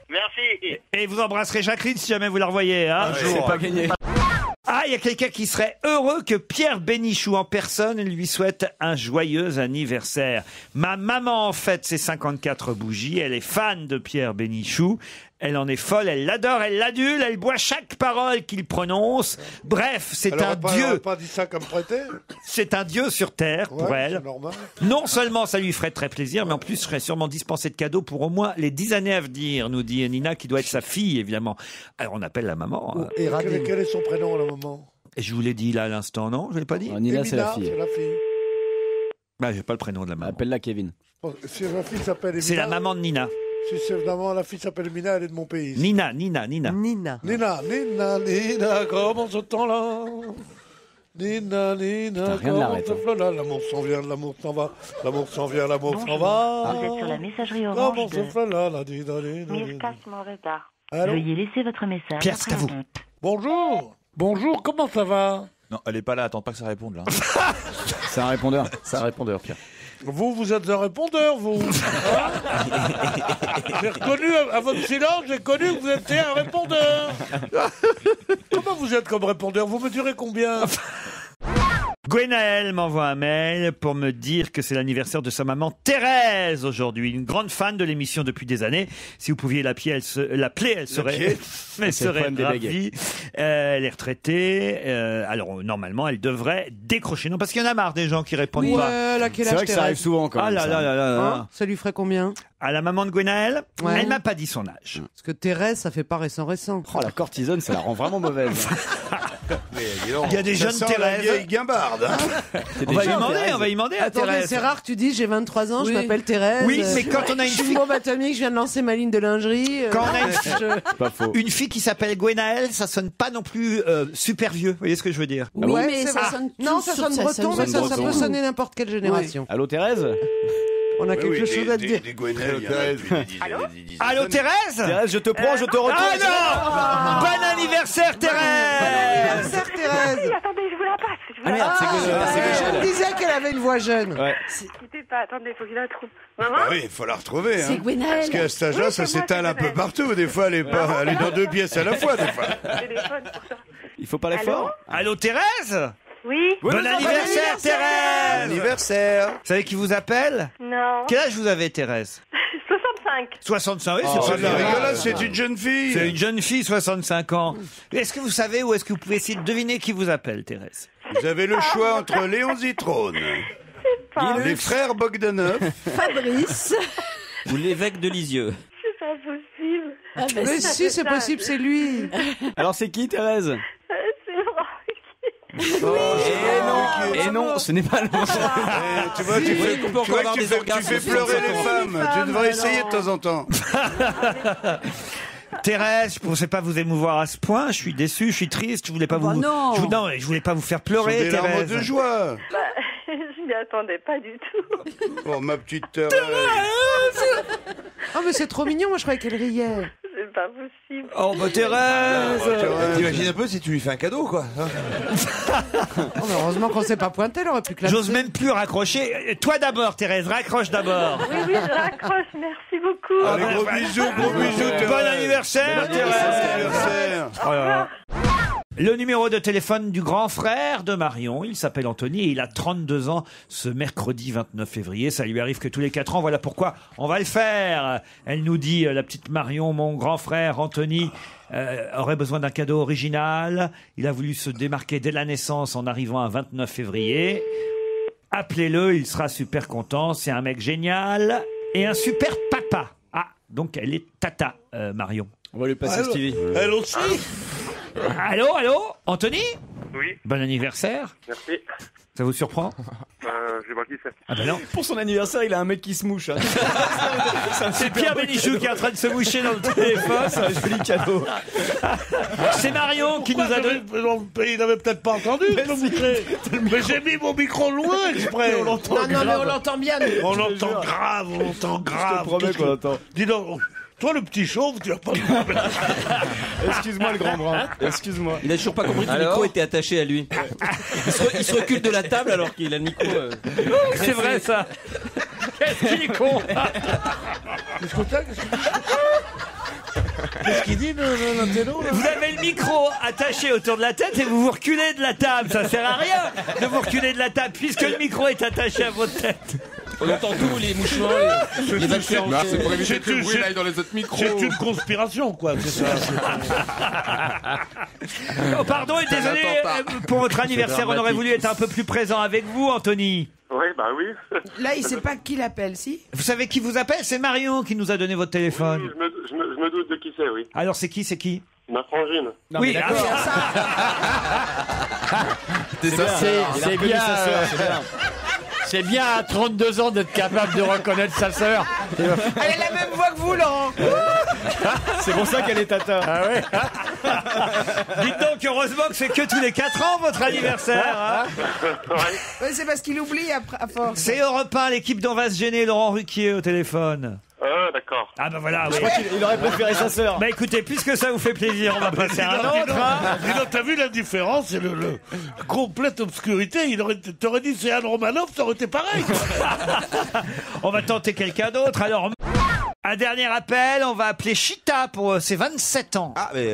S15: Merci.
S1: Et vous embrasserez Jacqueline si jamais vous la revoyez. Hein.
S14: c'est pas gagné.
S1: Ah, il y a quelqu'un qui serait heureux que Pierre Bénichou en personne lui souhaite un joyeux anniversaire. Ma maman fête ses 54 bougies. Elle est fan de Pierre Bénichou. Elle en est folle, elle l'adore, elle l'adule, elle boit chaque parole qu'il prononce. Bref, c'est un dieu.
S2: Elle n'a pas dit ça comme traité.
S1: C'est un dieu sur terre pour elle.
S2: C'est normal.
S1: Non seulement ça lui ferait très plaisir, mais en plus, je serais sûrement dispensé de cadeaux pour au moins les 10 années à venir, nous dit Nina, qui doit être sa fille, évidemment. Alors, on appelle la maman.
S2: Et quel est son prénom, la maman?
S1: Et je vous l'ai dit là à l'instant, non? Je ne l'ai pas dit?
S14: Nina, c'est la fille.
S2: C'est la fille.
S1: Bah, j'ai pas le prénom de la maman.
S14: Appelle-la Kevin.
S2: Si la fille s'appelle Emina.
S1: C'est la maman de Nina.
S2: Si c'est vraiment la fille s'appelle Emina, elle est de mon pays.
S1: Nina.
S2: Nina, comment ce temps-là? Nina,
S14: Putain, rien ne l'arrête.
S2: L'amour s'en vient, l'amour s'en va. L'amour s'en vient, l'amour s'en va.
S20: Vous êtes sur la messagerie orange de
S2: Mirka
S20: Smoreda.
S2: Allô?
S20: Veuillez laisser votre message.
S1: Pierre, c'est à vous.
S2: Bonjour, comment ça va?
S6: Non, elle est pas là, attends pas que ça réponde là.
S14: C'est un répondeur. C'est un répondeur, Pierre.
S2: Vous êtes un répondeur, vous. J'ai reconnu, à votre silence, j'ai connu que vous étiez un répondeur. Comment vous êtes comme répondeur? Vous mesurez combien?
S1: Gwenaëlle m'envoie un mail pour me dire que c'est l'anniversaire de sa maman Thérèse aujourd'hui, une grande fan de l'émission depuis des années. Si vous pouviez l'appeler, elle serait ravie. Elle est retraitée. Alors normalement, elle devrait décrocher. Non, parce qu'il y en a marre des gens qui répondent pas.
S14: C'est vrai que ça arrive souvent quand même.
S1: Ah là là.
S4: Ça lui ferait combien?
S1: À la maman de Gwenaëlle,
S4: Ouais.
S1: elle m'a pas dit son âge.
S4: Parce que Thérèse, ça fait pas récent.
S14: Oh, la cortisone, ça la rend vraiment mauvaise.
S1: Il y a des jeunes
S7: La
S1: Thérèse.
S7: vieille guimbarde. Hein.
S1: On va y demander à
S4: Attendez,
S1: Thérèse.
S4: c'est rare que tu dis j'ai 23 ans,
S1: Oui.
S4: je m'appelle Thérèse.
S1: Oui, mais quand on a une
S4: je suis
S1: fille-
S4: bombe atomique, je viens de lancer ma ligne de lingerie.
S1: Quand on a une fille qui s'appelle Gwenaëlle, ça sonne pas non plus super vieux. Vous voyez ce que je veux dire?
S4: Oui, mais ça sonne non, ça sonne breton, mais ça peut sonner n'importe quelle génération.
S14: Allô, Thérèse?
S4: On a quelque chose à te dire.
S7: Des Gwenaëlle, il y en a depuis des dizaines
S1: Allô, Thérèse?
S14: Thérèse, je te prends, je te retourne.
S1: Ah non! Bon anniversaire, Thérèse!
S4: Anniversaire, Thérèse!
S5: Attendez, je vous la passe.
S14: Ah merde,
S4: Je me disais qu'elle avait une voix jeune.
S14: Ouais.
S5: Quittez pas, attendez, faut que je la trouve. Maman?
S7: Ah oui, il faut la retrouver.
S20: C'est
S7: Hein.
S20: Gwenaëlle.
S7: Parce qu'à cet âge-là,
S5: Oui,
S7: ça
S5: c'est moi,
S7: s'étale
S5: c'est
S7: un peu
S5: Gwenaëlle.
S7: partout. Des fois, elle est dans 2 pièces à la fois, des fois.
S5: Téléphone pour ça.
S14: Il faut pas l'effort?
S1: Allô, Thérèse?
S5: Oui?
S1: Bon anniversaire, Thérèse!
S7: Anniversaire.
S1: Vous savez qui vous appelle?
S5: Non.
S1: Quel âge vous avez, Thérèse?
S5: 65.
S1: 65, oui,
S7: C'est
S1: c'est
S7: pas
S1: pas
S7: de la
S1: grave.
S7: rigolade, c'est une jeune fille.
S1: C'est une jeune fille, 65 ans. Est-ce que vous savez ou est-ce que vous pouvez essayer de deviner qui vous appelle, Thérèse?
S7: Vous avez le choix entre Léon Zitrone, les frères Bogdanov,
S19: Fabrice.
S8: Ou l'évêque de Lisieux.
S5: C'est pas possible.
S19: Ah, bah,
S4: Mais si, c'est possible, c'est lui.
S14: Alors, c'est qui, Thérèse?
S5: C'est Laurent.
S14: Et non, ce n'est pas le bon.
S7: Tu vois, tu fais pleurer les femmes. Tu devrais essayer de temps en temps.
S1: Thérèse, je ne pensais pas vous émouvoir à ce point. Je suis déçu, je suis triste. Je voulais pas vous.
S19: non.
S1: Je voulais pas vous faire
S7: Ce sont
S1: pleurer,
S7: des larmes
S1: Thérèse.
S7: de joie.
S5: Je m'y attendais pas du tout.
S7: Oh, ma petite Thérèse.
S4: Oh, mais c'est trop mignon, moi je croyais qu'elle riait.
S5: C'est c'est pas possible.
S1: Oh, bah Thérèse
S16: T'imagines un peu si tu lui fais un cadeau, quoi.
S4: Oh, mais heureusement qu'on s'est pas pointé, elle aurait pu classer.
S1: J'ose même plus raccrocher. Toi d'abord, Thérèse, raccroche d'abord.
S5: Oui, je raccroche, merci beaucoup.
S1: Ah, gros bisous, Thérèse. Bon anniversaire, Thérèse. Oh là là. Le numéro de téléphone du grand frère de Marion, il s'appelle Anthony et il a 32 ans ce mercredi 29 février. Ça lui arrive que tous les 4 ans, voilà pourquoi on va le faire. Elle nous dit, la petite Marion, mon grand frère Anthony aurait besoin d'un cadeau original. Il a voulu se démarquer dès la naissance en arrivant à 29 février. Appelez-le, il sera super content. C'est un mec génial et un super papa. Ah, donc elle est tata, Marion.
S14: On va lui passer Stevie.
S2: Elle aussi.
S1: Allô, Anthony?
S12: Oui.
S1: Bon anniversaire.
S12: Merci.
S1: Ça vous surprend?
S12: Je sais pas qui c'est.
S1: Ah ben non.
S14: Pour son anniversaire, il a un mec qui se mouche. Hein.
S1: C'est Pierre Bénichou qui est en train de se moucher dans le téléphone.
S14: C'est un joli cadeau.
S1: C'est Marion qui nous a donné...
S2: Il n'avait peut-être pas entendu. Mais j'ai mis mon micro loin exprès.
S13: Non, mais on l'entend bien.
S2: On l'entend grave, on l'entend grave.
S14: Je te promets qu'on l'entend.
S2: Dis donc, toi le petit chauve, tu vas pas...
S14: Excuse-moi le grand brun. Excuse-moi.
S8: Il a toujours pas compris que le micro était attaché à lui. Il se recule de la table alors qu'il a le micro.
S1: C'est vrai ça. Qu'est-ce qu'il est con.
S2: Qu'est-ce qu'il dit, l'intello?
S1: Vous avez le micro attaché autour de la tête et vous vous reculez de la table. Ça sert à rien de vous reculer de la table puisque le micro est attaché à votre tête.
S8: On entend tous les mouchoirs, les vaccins.
S16: C'est pour éviter que le bruit aille dans les autres micros.
S2: C'est une conspiration, quoi, c'est ça.
S1: Oh, pardon et désolé, pour votre anniversaire, on aurait voulu être un peu plus présent avec vous, Anthony.
S12: Oui, bah oui.
S13: Là, il sait pas qui l'appelle, si?
S1: Vous savez qui vous appelle? C'est Marion qui nous a donné votre téléphone.
S12: Oui, je me doute de qui c'est, oui.
S1: Alors c'est qui?
S12: Ma frangine.
S14: Non,
S1: oui,
S14: d'accord.
S17: C'est bien. C'est bien à 32 ans d'être capable de reconnaître sa sœur.
S13: Elle a la même voix que vous, Laurent.
S14: C'est pour ça qu'elle est tata.
S1: Ah ouais. Dites donc, heureusement que c'est que tous les 4 ans votre anniversaire. Hein.
S13: Ouais, c'est parce qu'il oublie à force.
S1: C'est Europe 1, l'équipe dont va se gêner Laurent Ruquier au téléphone.
S12: Ah, d'accord.
S1: Ah bah voilà.
S14: Je crois qu'il aurait préféré sa sœur.
S1: Bah écoutez, puisque ça vous fait plaisir, on va passer à un autre.
S2: Dis donc, t'as vu la différence? C'est le complète obscurité. T'aurais dit c'est Anne Romanoff, ça aurait été pareil.
S1: On va tenter quelqu'un d'autre. Alors, un dernier appel, on va appeler Chita pour ses 27 ans.
S16: Ah, mais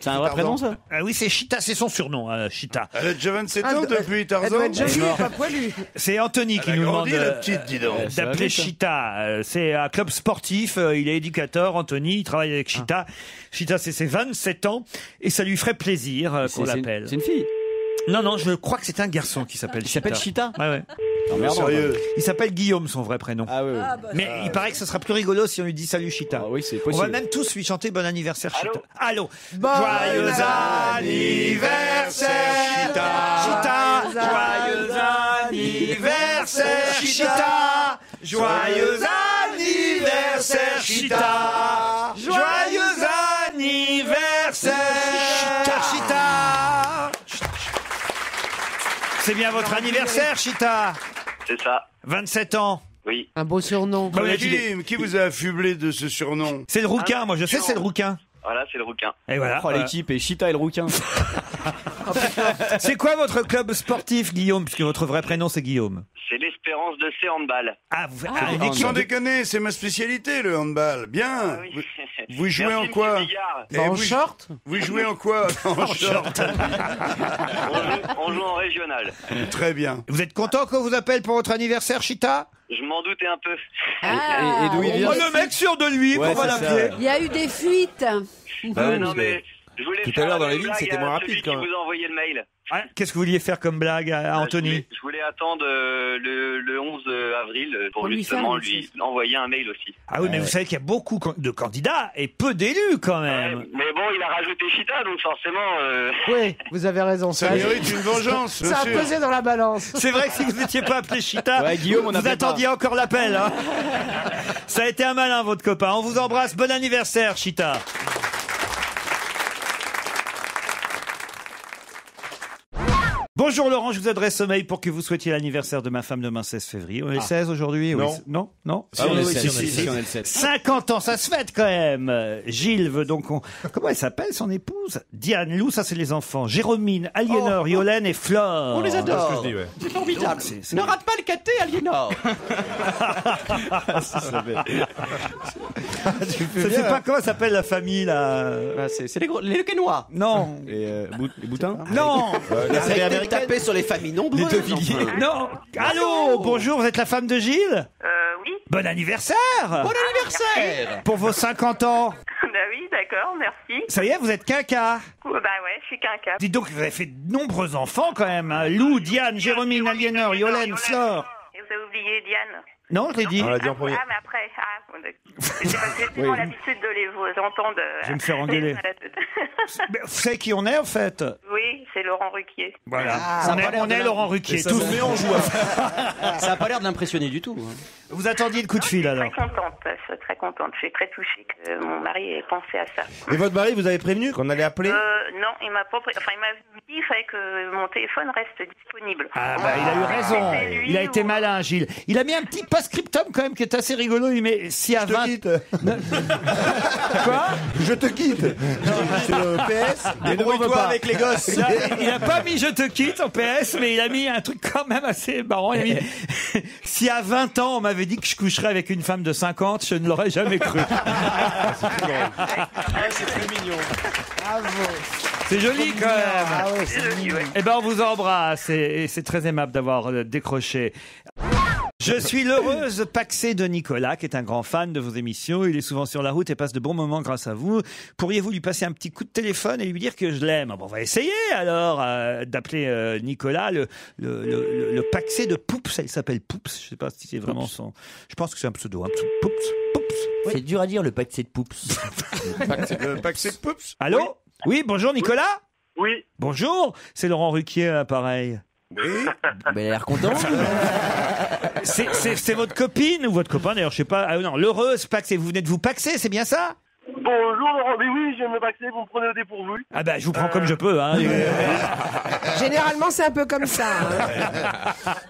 S14: c'est un vrai prénom, ça?
S1: Ah oui, c'est Chita, c'est son surnom, Chita.
S7: Elle a déjà 27 ans depuis Tarzan.
S13: Elle doit être jolie, pas poilue.
S1: C'est Anthony qui nous demande
S7: la petite, dis donc.
S1: d'appeler Chita. C'est un club sportif, il est éducateur, Anthony, il travaille avec Chita. Chita, c'est ses 27 ans et ça lui ferait plaisir qu'on l'appelle.
S14: C'est une fille?
S1: Non, je crois que c'est un garçon qui s'appelle Chita.
S14: Il s'appelle Chita?
S1: Ouais.
S14: Non, merde,
S7: sérieux.
S1: Il s'appelle Guillaume, son vrai prénom.
S14: Ah oui.
S1: Mais il paraît que ce sera plus rigolo si on lui dit salut Chita.
S14: Ah oui, c'est
S1: On
S14: possible.
S1: va même tous lui chanter bon anniversaire Chita. Allô.
S13: Bon
S1: Joyeux anniversaire Chita. Joyeux anniversaire Chita. Joyeux anniversaire Chita. Joyeux anniversaire Chita. C'est bien votre anniversaire Chita.
S15: C'est ça.
S1: 27 ans.
S15: Oui.
S4: Un beau surnom.
S7: Qui vous a affublé de ce surnom?
S1: C'est le rouquin, moi je sais, c'est le rouquin.
S15: Voilà, c'est le rouquin.
S1: Et voilà.
S14: Oh, l'équipe et Chita et le rouquin.
S1: C'est quoi votre club sportif, Guillaume, puisque votre vrai prénom c'est Guillaume?
S15: C'est l'Espérance de C handball.
S1: Ah, vous
S7: une équipe sans déconner, c'est ma spécialité le handball. Bien.
S15: Oui.
S7: Vous jouez
S15: Merci,
S7: en quoi?
S15: monsieur Bigard.
S7: En short? Vous jouez en quoi? En short.
S15: On joue en régional.
S7: Très bien.
S1: Vous êtes content qu'on vous appelle pour votre anniversaire, Chita?
S15: Je m'en doutais un peu.
S14: Et d'où il vient?
S1: Oh, le mec sûr de lui,
S14: Ouais,
S1: qu'on va
S14: c'est ça,
S1: l'appeler.
S19: Il y a eu des fuites.
S15: Non, mais je voulais
S16: Tout à
S15: faire
S16: l'heure, dans
S15: la
S16: les
S15: même
S16: lignes, c'était
S15: blague
S16: moins
S15: à
S16: rapide,
S15: celui
S16: quand
S15: qui
S16: même.
S15: vous a envoyé le mail.
S1: Ah, qu'est-ce que vous vouliez faire comme blague à Anthony?
S15: Je voulais attendre le 11 avril pour
S19: Pour lui
S15: justement
S19: faire une
S15: lui envoyer un mail aussi.
S1: Ah oui, mais vous savez qu'il y a beaucoup de candidats et peu d'élus quand même.
S15: Ouais, mais bon, il a rajouté Chita, donc forcément...
S4: Oui, vous avez raison.
S7: Ça mérite une vengeance,
S4: Ça a
S7: monsieur.
S4: pesé dans la balance.
S1: C'est vrai que si vous n'étiez pas appelé Chita,
S14: Ouais, Guillaume, on
S1: vous
S14: appelait
S1: attendiez encore l'appel. Hein. Ça a été un malin, votre copain. On vous embrasse. Bon anniversaire, Chita. Bonjour Laurent, je vous adresse ce mail pour que vous souhaitiez l'anniversaire de ma femme demain 16 février. On est le 16 aujourd'hui?
S6: Non.
S1: Oui. Non?
S6: Ah, on est le 16.
S1: Si, on est le 7. 50 ans, ça se fête quand même. Gilles veut donc... Comment elle s'appelle, son épouse? Diane, Lou, ça c'est les enfants. Jérôme, Aliénor, Yolène et Flore.
S3: On les adore.
S6: C'est ce que je dis, ouais.
S3: C'est formidable.
S1: Donc,
S3: Ne rate pas le caté, Aliénor.
S1: Je sais pas comment s'appelle la famille là.
S3: C'est les Lequenois.
S1: Non.
S14: Les boutins.
S1: Non.
S18: La série américaine. Taper sur les familles nombreuses.
S14: Les Devilliers.
S1: Non. Allô, bonjour, vous êtes la femme de Gilles?
S5: Oui.
S1: Bon anniversaire.
S3: Bon anniversaire.
S1: Pour vos 50 ans.
S5: Bah oui, d'accord, merci.
S1: Ça y est, vous êtes quinca.
S5: Bah ouais, je suis quinca.
S1: Dites donc, vous avez fait de nombreux enfants quand même. Hein. Lou, Diane, Jérôme, Aliénor, Yolène, Flore.
S5: Et vous avez oublié Diane.
S1: Non, je l'ai dit.
S6: On l'a dit en premier.
S5: Ah, mais après. J'ai tellement l'habitude de les vous entendre.
S1: Je vais me faire engueuler. Mais vous savez qui on est en fait?
S5: Oui, c'est Laurent Ruquier.
S1: Voilà. On est Laurent Ruquier.
S6: Ça
S1: Tous.
S6: se met en joie.
S14: Ça a pas l'air de l'impressionner du tout.
S1: Vous attendiez le coup de fil alors?
S5: Je suis très contente. Je suis très touchée que mon mari ait pensé à ça.
S16: Et votre mari vous avez prévenu qu'on allait appeler?
S5: Non, il m'a pas enfin, il m'a dit qu'il fallait que mon téléphone reste disponible.
S1: Ah bah il a eu raison.
S5: C'était lui
S1: Il a été
S5: ou-
S1: malin, Gilles. Il a mis un petit post-scriptum quand même qui est assez rigolo. Il met si à
S16: Je te
S1: 20.
S16: quitte.
S1: Quoi?
S16: Je te quitte. C'est le PS.
S14: Débrouille-toi avec les gosses.
S1: Il a pas mis je te quitte en PS, mais il a mis un truc quand même assez marrant. Il a mis si à 20 ans on m'avait dit que je coucherais avec une femme de 50, je ne l'aurais jamais cru.
S6: C'est très mignon.
S1: C'est joli quand même.
S10: Ah ouais, c'est mignon.
S1: Eh ben on vous embrasse et c'est très aimable d'avoir décroché. Je suis l'heureuse paxée de Nicolas, qui est un grand fan de vos émissions. Il est souvent sur la route et passe de bons moments grâce à vous. Pourriez-vous lui passer un petit coup de téléphone et lui dire que je l'aime? Bon, on va essayer alors d'appeler Nicolas, le paxé de Poups. Il s'appelle Poups. Je sais pas si c'est vraiment son... Je pense que c'est un pseudo. Poups.
S3: C'est dur à dire le paquet de poups.
S7: Le paxé de Poups.
S1: Allô? Oui, bonjour Nicolas.
S15: Oui.
S1: Bonjour, c'est Laurent Ruquier, pareil.
S7: Oui.
S3: Ben, il a l'air content.
S1: C'est votre copine ou votre copain d'ailleurs, je sais pas. Ah non, l'heureuse paxée. Vous venez de vous paxer, c'est bien ça?
S15: Bonjour Laurent, mais oui, je viens de me vacciner, vous me prenez au dépourvu.
S1: Ah bah je vous prends comme je peux. Hein.
S13: Généralement, c'est un peu comme ça.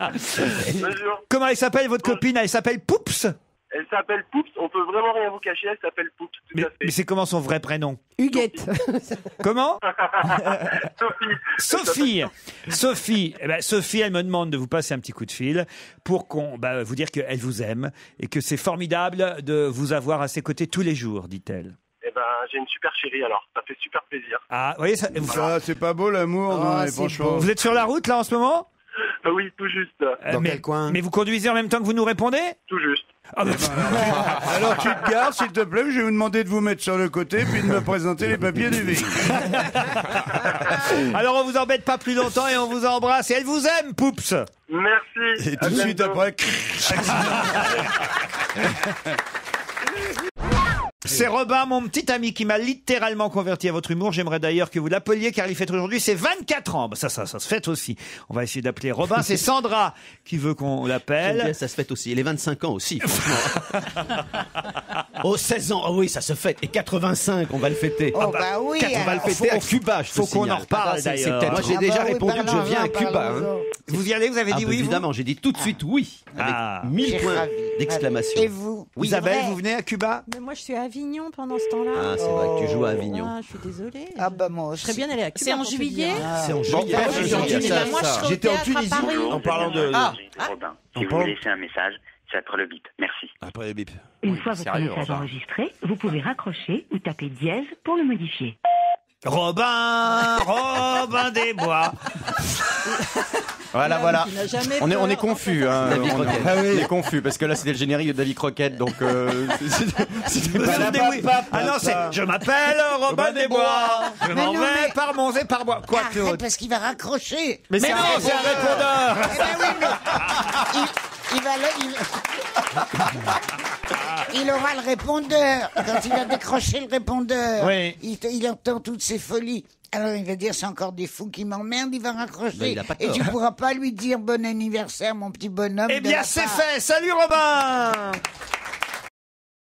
S15: Bonjour.
S1: Comment elle s'appelle votre copine? Elle s'appelle Poups.
S15: Elle s'appelle Poups, on peut vraiment rien vous cacher, elle s'appelle Poups, tout à
S1: Mais
S15: fait.
S1: c'est comment son vrai prénom?
S13: Huguette.
S1: Comment?
S15: Sophie.
S1: Sophie, eh ben, Sophie, elle me demande de vous passer un petit coup de fil pour vous dire qu'elle vous aime et que c'est formidable de vous avoir à ses côtés tous les jours, dit-elle.
S15: Eh ben, j'ai une super chérie alors, ça fait super plaisir.
S1: Ah, vous voyez ça?
S7: Ça, c'est pas beau l'amour, non, mais franchement.
S1: Vous êtes sur la route là en ce moment?
S15: Oui, tout juste.
S16: Dans
S1: mais,
S16: quel coin?
S1: Mais vous conduisez en même temps que vous nous répondez?
S15: Tout juste.
S1: Ah, bah,
S7: Alors tu te gares, s'il te plaît, je vais vous demander de vous mettre sur le côté puis de me présenter les papiers du véhicule.
S1: Alors on vous embête pas plus longtemps et on vous embrasse et elle vous aime, Poups.
S15: Merci.
S7: Et tout de suite après.
S1: C'est Robin, mon petit ami, qui m'a littéralement converti à votre humour. J'aimerais d'ailleurs que vous l'appeliez car il fête aujourd'hui ses 24 ans. Bah, ça se fête aussi. On va essayer d'appeler Robin. C'est Sandra qui veut qu'on
S18: J'aime
S1: l'appelle.
S18: bien, ça se fête aussi. Et les 25 ans aussi, franchement. Oh, 16 ans, oh oui, ça se fête. Et 85, on va le fêter.
S10: Oh bah oui.
S18: On va le fêter à Cuba, je te
S1: faut qu'on
S18: signale.
S1: en reparle,
S18: C'est
S1: d'ailleurs.
S18: peut-être- Moi, j'ai
S10: Ah
S18: déjà
S10: bah oui,
S18: répondu que je viens à
S10: parlons-en,
S18: Cuba. Hein.
S1: Vous y allez, vous avez
S18: Ah,
S1: dit
S18: bah,
S1: oui, vous
S18: évidemment, j'ai dit tout de suite oui. Avec
S1: Ah.
S18: 1000
S10: J'ai
S18: points
S10: ravi.
S18: d'exclamation.
S10: Et vous?
S1: Isabelle, vous venez à Cuba?
S19: Mais moi, je suis à Avignon pendant ce temps-là.
S18: Ah, c'est vrai que tu joues à Avignon.
S19: Ah, je suis désolée.
S10: Ah bah moi
S19: Je
S10: aussi.
S19: serais bien allée à Cuba.
S21: C'est en
S19: pour te
S21: juillet
S19: dire.
S18: C'est en
S16: Bon,
S18: juillet.
S16: moi, j'étais en Tunisie.
S21: Bah, moi, je serais au
S16: J'étais en
S21: théâtre à
S16: Tunisie.
S21: Paris.
S16: En parlant de.
S15: C'est Robin. Si
S16: On
S15: vous
S16: parle-
S15: me laissez un message, c'est après le bip. Merci.
S16: Après le bip.
S21: Une fois votre
S16: Sérieux,
S21: message
S16: Robin.
S21: enregistré, vous pouvez raccrocher ou taper dièse pour le modifier.
S1: Robin des Bois.
S14: Voilà, voilà.
S19: Qui n'a jamais
S14: On
S19: peur,
S14: est confus. Hein.
S18: Davy Crockett.
S14: On est confus parce que là c'était le générique de Davy Crockett, donc c'était
S1: Vous
S14: pas
S1: souvenez, oui. Ah non, c'est je m'appelle Robin des Bois. Je m'en
S10: non,
S1: vais
S10: mais-
S1: par Mons et par Bois. Quoi,
S10: Arrête,
S1: Claude?
S10: parce qu'il va raccrocher.
S1: Mais non, c'est un répondeur.
S10: Eh ben oui, mais il va il aura le répondeur. Quand il va décrocher le répondeur,
S1: Oui.
S10: il entend toutes ces folies. Alors il va dire c'est encore des fous qui m'emmerdent, il va raccrocher.
S18: Ben, il a pas
S10: Et
S18: tort.
S10: tu pourras pas lui dire bon anniversaire mon petit bonhomme.
S1: Eh
S10: de
S1: bien,
S10: la
S1: c'est
S10: part.
S1: fait. Salut Robin.